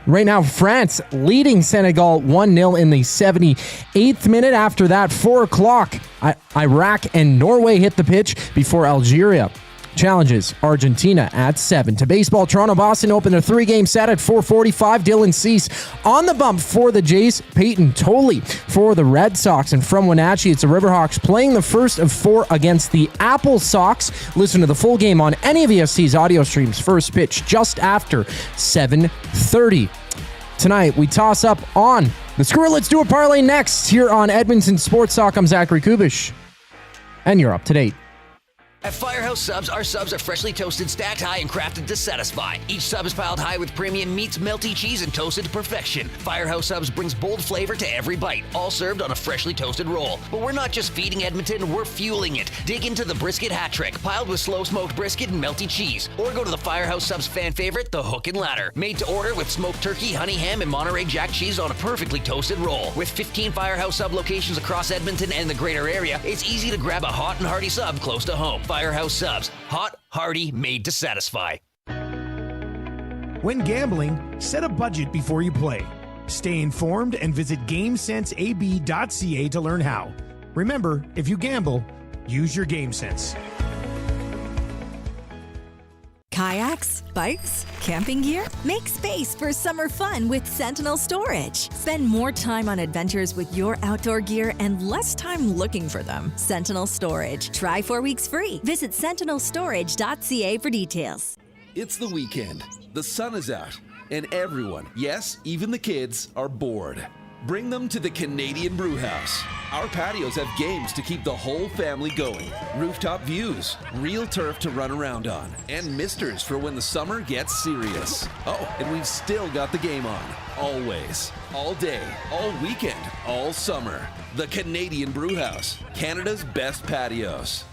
Right now, France leading Senegal 1-0 in the 78th minute. After that, 4 o'clock, Iraq and Norway hit the pitch before Algeria challenges Argentina at 7. To baseball, Toronto Boston opened their 3-game set at 4:45. Dylan Cease on the bump for the Jays. Peyton Tolley for the Red Sox. And from Wenatchee, it's the Riverhawks playing the first of 4 against the Apple Sox. Listen to the full game on any of EST's audio streams. First pitch just after 7:30. Tonight, we toss up on the Screw It, Let's Do It Parlay next here on Edmonton Sports Talk. I'm Zachary Kubish, and you're up to date. At Firehouse Subs, our subs are freshly toasted, stacked high, and crafted to satisfy. Each sub is piled high with premium meats, melty cheese, and toasted to perfection. Firehouse Subs brings bold flavor to every bite, all served on a freshly toasted roll. But we're not just feeding Edmonton, we're fueling it. Dig into the brisket hat trick, piled with slow-smoked brisket and melty cheese. Or go to the Firehouse Subs fan favorite, the Hook and Ladder. Made to order with smoked turkey, honey ham, and Monterey Jack cheese on a perfectly toasted roll. With 15 Firehouse Sub locations across Edmonton and the greater area, it's easy to grab a hot and hearty sub close to home. Firehouse Subs. Hot, hearty, made to satisfy. When gambling, set a budget before you play. Stay informed and visit GameSenseAB.ca to learn how. Remember, if you gamble, use your game sense. Kayaks, bikes, camping gear? Make space for summer fun with Sentinel Storage. Spend more time on adventures with your outdoor gear and less time looking for them. Sentinel Storage. Try 4 weeks free. Visit sentinelstorage.ca for details. It's the weekend. The sun is out, and everyone, yes, even the kids, are bored. Bring them to the Canadian Brewhouse. Our patios have games to keep the whole family going. Rooftop views, real turf to run around on, and misters for when the summer gets serious. Oh, and we've still got the game on. Always. All day, all weekend, all summer. The Canadian Brewhouse, Canada's best patios.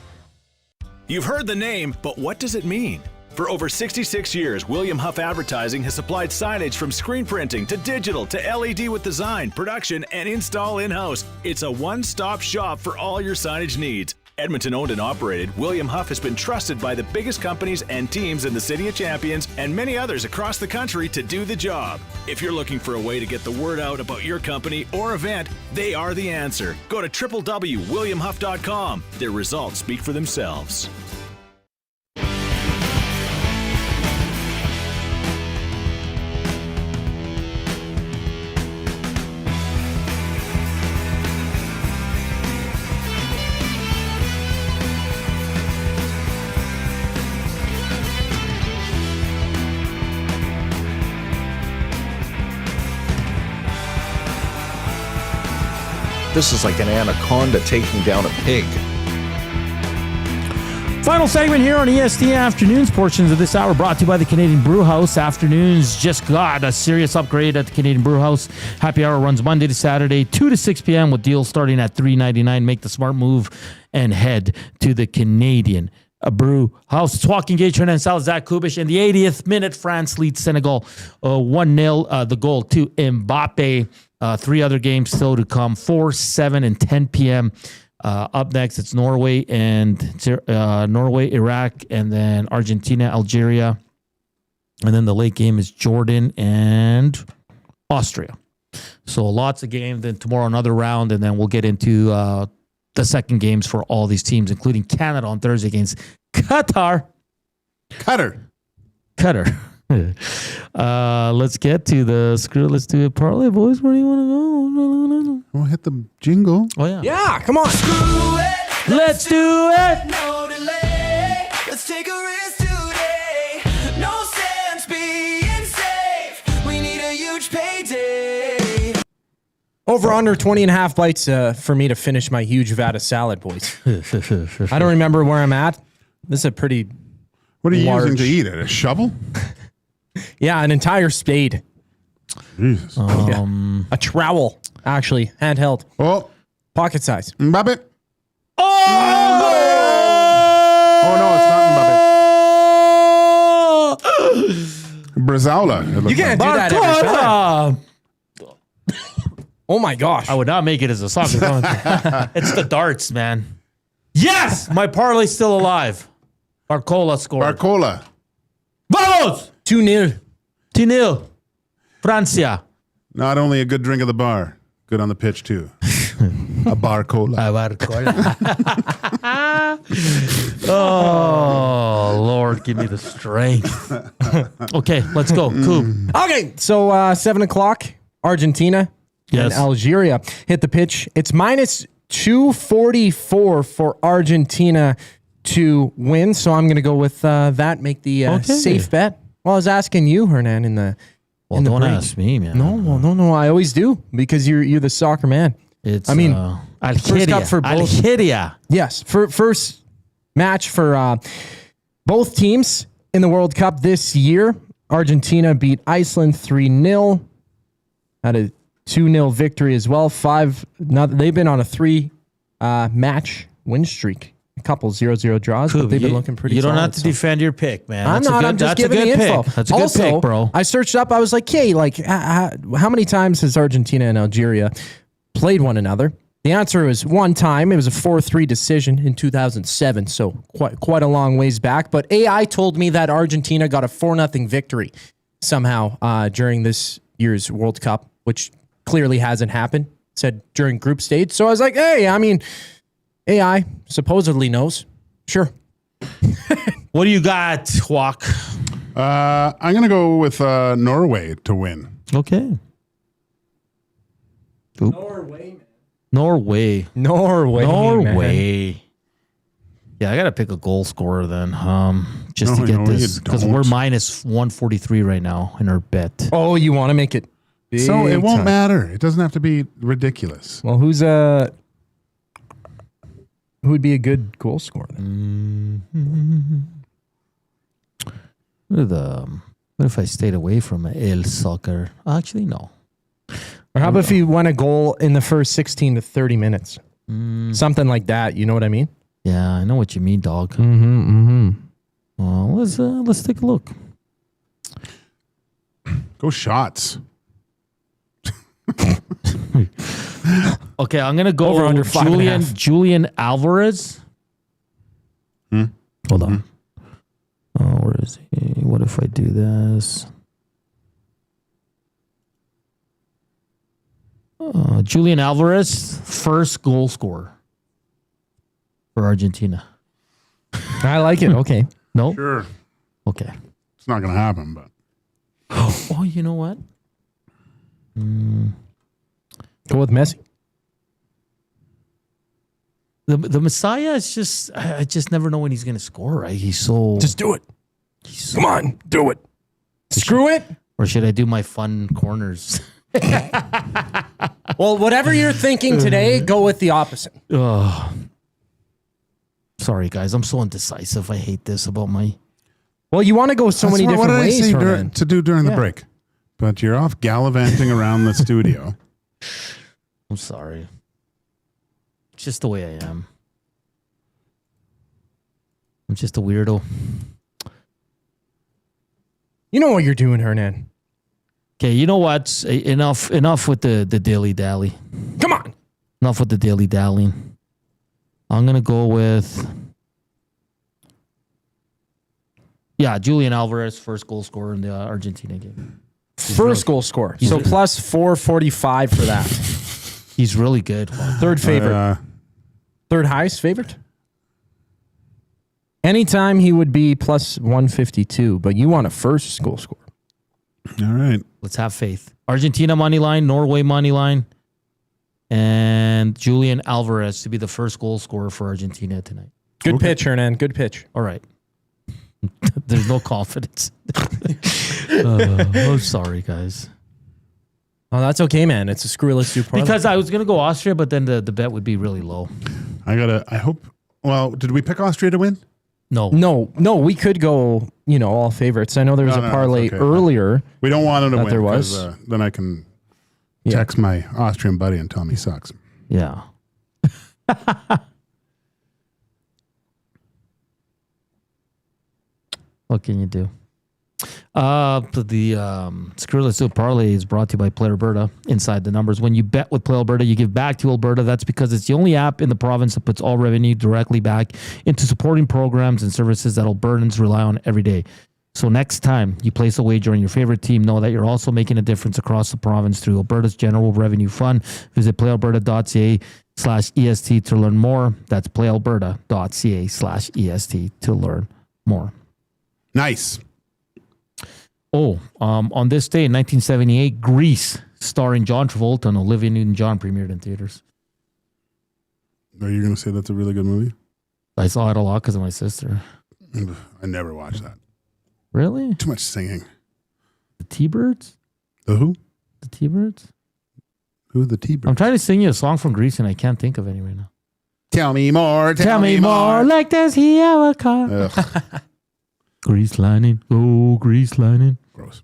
You've heard the name, but what does it mean? For over 66 years, William Huff Advertising has supplied signage from screen printing to digital to LED with design, production, and install in-house. It's a one-stop shop for all your signage needs. Edmonton owned and operated, William Huff has been trusted by the biggest companies and teams in the City of Champions and many others across the country to do the job. If you're looking for a way to get the word out about your company or event, they are the answer. Go to www.williamhuff.com. Their results speak for themselves. This is like an anaconda taking down a pig. Final segment here on EST Afternoons. Portions of this hour brought to you by the Canadian Brewhouse. Afternoons just got a serious upgrade at the Canadian Brewhouse. Happy hour runs Monday to Saturday, 2 to 6 p.m. with deals starting at $3.99. Make the smart move and head to the Canadian Brewhouse. It's Joaquin Gage, Hernan Salas, Zach Kubish. In the 80th minute, France leads Senegal 1-0. The goal to Mbappe. 3 other games still to come, 4, 7, and 10 p.m. Up next, it's Norway, Iraq, and then Argentina, Algeria. And then the late game is Jordan and Austria. So lots of games. Then tomorrow another round, and then we'll get into the second games for all these teams, including Canada on Thursday against Qatar. Qatar. Let's get to the screw. Let's do it parlay, boys. Where do you want to go? We'll hit the jingle. Oh yeah. Yeah, come on. Let's do it. No delay. Let's take a risk today. No sense being safe. We need a huge payday. Over under 20.5 bites for me to finish my huge vat of salad, boys. I don't remember where I'm at. This is a pretty What are you large... using to eat it? A shovel? Yeah, an entire spade. Jesus. A trowel, actually, handheld. Oh. Pocket size. Mbappe. Oh! Oh, no, it's not Mbappe. Brazola. You can't do that every time. Oh, my gosh. I would not make it as a soccer commentator. It's the darts, man. Yes! My parlay's still alive. Barcola scored. Barcola. Vamos! 2-0. 2-0. Francia. Not only a good drink of the bar, good on the pitch, too. A Barcola. Oh, Lord, give me the strength. Okay, let's go. Cool. Okay, so 7 o'clock, Argentina and Algeria hit the pitch. It's minus 244 for Argentina to win, so I'm going to go with that, make the safe bet. Well, I was asking you, Hernan, in the Well, don't ask me, man. No, I always do, because you're the soccer man. It's, I mean, Algeria. first up for both. Algeria. Yes, first match for both teams in the World Cup this year. Argentina beat Iceland 3-0. Had a 2-0 victory as well. They've been on a 3-match win streak. A couple 0-0 draws, but they've been looking pretty solid. You don't have to defend your pick, man. I'm not. I'm just giving the info. That's a good pick, bro. I searched up. I was like, hey, how many times has Argentina and Algeria played one another? The answer was one time. It was a 4-3 decision in 2007, so quite a long ways back. But AI told me that Argentina got a 4-0 victory somehow during this year's World Cup, which clearly hasn't happened. Said during group stage. So I was like, hey, I mean, AI supposedly knows. Sure. What do you got, Walk? I'm going to go with Norway to win. Okay. Oop. Norway. Yeah, I got to pick a goal scorer then. Just to get this. Because we're minus 143 right now in our bet. Oh, you want to make it big So it won't time. matter. It doesn't have to be ridiculous. Well, who would be a good goal scorer then? What if I stayed away from El Soccer? Actually, no. Or how about if you won a goal in the first 16 to 30 minutes? Something like that. You know what I mean? Yeah, I know what you mean, dog. Well, let's take a look. Go Shots. Okay, I'm gonna go Over under 5.5. Julian Alvarez. Hold on. Oh, where is he? What if I do this? Julian Alvarez, first goal scorer for Argentina. I like it. Okay. No? Sure. Okay. It's not going to happen, but. Oh, you know what? Go with Messi. The Messiah is just, I just never know when he's going to score, right? He's so... Just do it. Come on, do it. Screw it. Or should I do my fun corners? Well, whatever you're thinking today, go with the opposite. Sorry, guys. I'm so indecisive. I hate this about my... Well, you want to go so many different ways. What did I say to do during the break? But you're off gallivanting around the studio. I'm sorry. It's just the way I am. I'm just a weirdo. You know what you're doing, Hernan. Okay, you know what? Enough with the dilly-dally. Come on. Enough with the dilly-dallying. I'm going to go with... Yeah, Julian Alvarez, first goal scorer in the Argentina game. First goal scorer. So plus 445 for that. He's really good. Third favorite. Third highest favorite? Anytime he would be plus 152, but you want a first goal scorer. All right. Let's have faith. Argentina money line, Norway money line, and Julian Alvarez to be the first goal scorer for Argentina tonight. Good pitch, Hernan. Good pitch. All right. There's no confidence. I'm sorry, guys. Oh, that's okay, man. It's a screwless soup parlay. Because I was going to go Austria, but then the bet would be really low. I hope. Well, did we pick Austria to win? No. No, we could go, all favorites. I know there was a parlay earlier. We don't want him to win. There was. Then I can text my Austrian buddy and tell him he sucks. Yeah. What can you do? The Screwless Soup Parlay is brought to you by Play Alberta. Inside the numbers. When you bet with Play Alberta, you give back to Alberta. That's because it's the only app in the province that puts all revenue directly back into supporting programs and services that Albertans rely on every day. So next time you place a wager on your favorite team, know that you're also making a difference across the province through Alberta's General Revenue Fund. Visit playalberta.ca/EST to learn more. That's playalberta.ca/EST to learn more. Nice. On this day in 1978, Grease, starring John Travolta and Olivia Newton-John, premiered in theaters. Are you going to say that's a really good movie? I saw it a lot because of my sister. I never watched that. Really? Too much singing. The T-Birds? The who? The T-Birds? Who the T-Birds? I'm trying to sing you a song from Grease and I can't think of any right now. Tell me more. Tell me more. Like does he have a car? Grease lining. Oh, grease lining. Gross.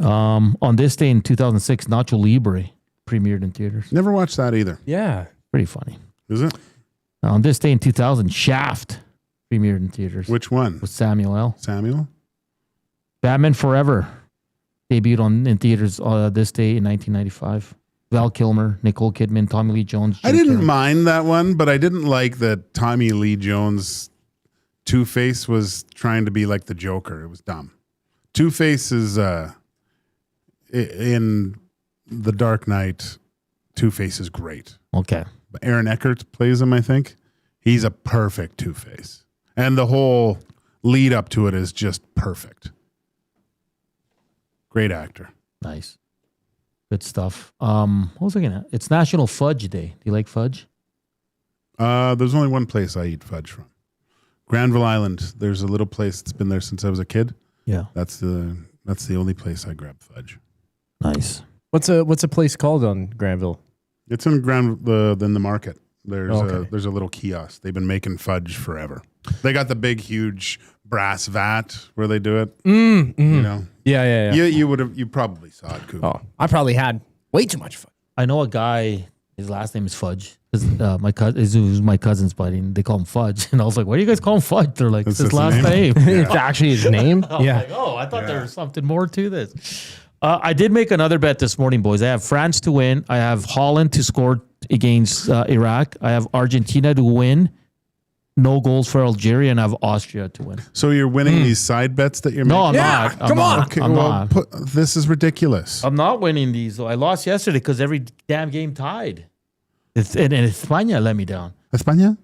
On this day in 2006, Nacho Libre premiered in theaters. Never watched that either. Yeah. Pretty funny. Is it? On this day in 2000, Shaft premiered in theaters. Which one? With Samuel L. Samuel? Batman Forever debuted in theaters this day in 1995. Val Kilmer, Nicole Kidman, Tommy Lee Jones. I didn't mind that one, but I didn't like that Tommy Lee Jones Two-Face was trying to be like the Joker. It was dumb. Two-Face is in The Dark Knight. Two-Face is great. Okay. But Aaron Eckhart plays him, I think. He's a perfect Two-Face. And the whole lead up to it is just perfect. Great actor. Nice. Good stuff. What was I gonna? It's National Fudge Day. Do you like fudge? There's only one place I eat fudge from. Granville Island. There's a little place that's been there since I was a kid. Yeah. That's the only place I grab fudge. Nice. What's a place called on Granville? It's in in the market. There's a little kiosk. They've been making fudge forever. They got the big, huge brass vat where they do it. You know. Yeah. You probably saw it, Coop. Oh, I probably had way too much fudge. I know a guy. His last name is Fudge. My cousin is my cousin's buddy, and they call him Fudge. And I was like, "Why do you guys call him Fudge?" They're like, "It's his last name." It's actually his name. I was like, "Oh, I thought there was something more to this." I did make another bet this morning, boys. I have France to win. I have Holland to score against Iraq. I have Argentina to win. No goals for Algeria, and I have Austria to win. So you're winning these side bets that you're making? No, I'm not. Come on. Okay, this is ridiculous. I'm not winning these. I lost yesterday because every damn game tied. And España let me down. España?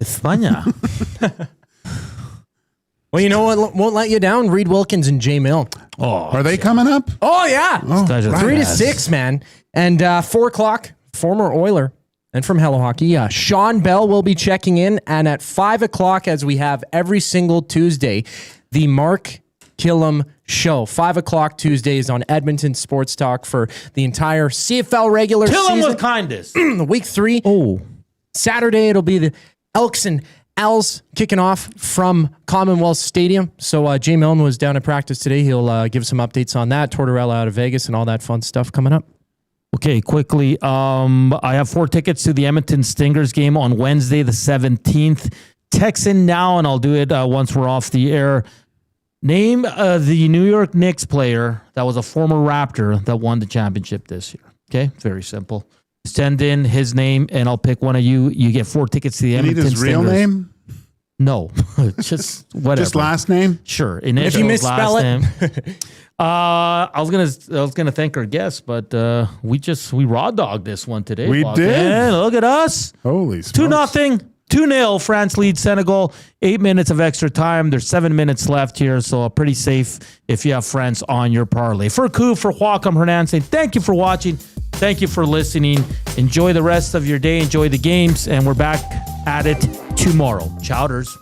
Well, you know what won't let you down? Reed Wilkins and Jay Mill. Oh, are they coming up? Oh, yeah. Oh, 3 to 6, man. And 4 o'clock, former Oiler and from Hello Hockey, Sean Bell will be checking in. And at 5 o'clock, as we have every single Tuesday, the Mark Killam Show. 5 o'clock Tuesdays on Edmonton Sports Talk for the entire CFL regular Kill season. him with kindness. Week 3. Oh. Saturday, it'll be the Elks and Els kicking off from Commonwealth Stadium. So Jay Milne was down at practice today. He'll give some updates on that. Tortorella out of Vegas and all that fun stuff coming up. Okay, quickly. I have 4 tickets to the Edmonton Stingers game on Wednesday, the 17th. Text in now, and I'll do it once we're off the air. Name the New York Knicks player that was a former Raptor that won the championship this year. Okay, very simple. Send in his name, and I'll pick one of you. You get 4 tickets to the Edmonton Stingers. You need his real name? No, just whatever. Just last name? Sure. If you misspell it. I was gonna thank our guests, but we raw dogged this one today. We Lock did. in. Look at us. Holy smokes. 2-0. 2-0. France leads Senegal. 8 minutes of extra time. There's 7 minutes left here, so pretty safe if you have France on your parlay. For Coup, for Joaquin, Hernan, saying thank you for watching. Thank you for listening. Enjoy the rest of your day. Enjoy the games, and we're back at it tomorrow. Chowders.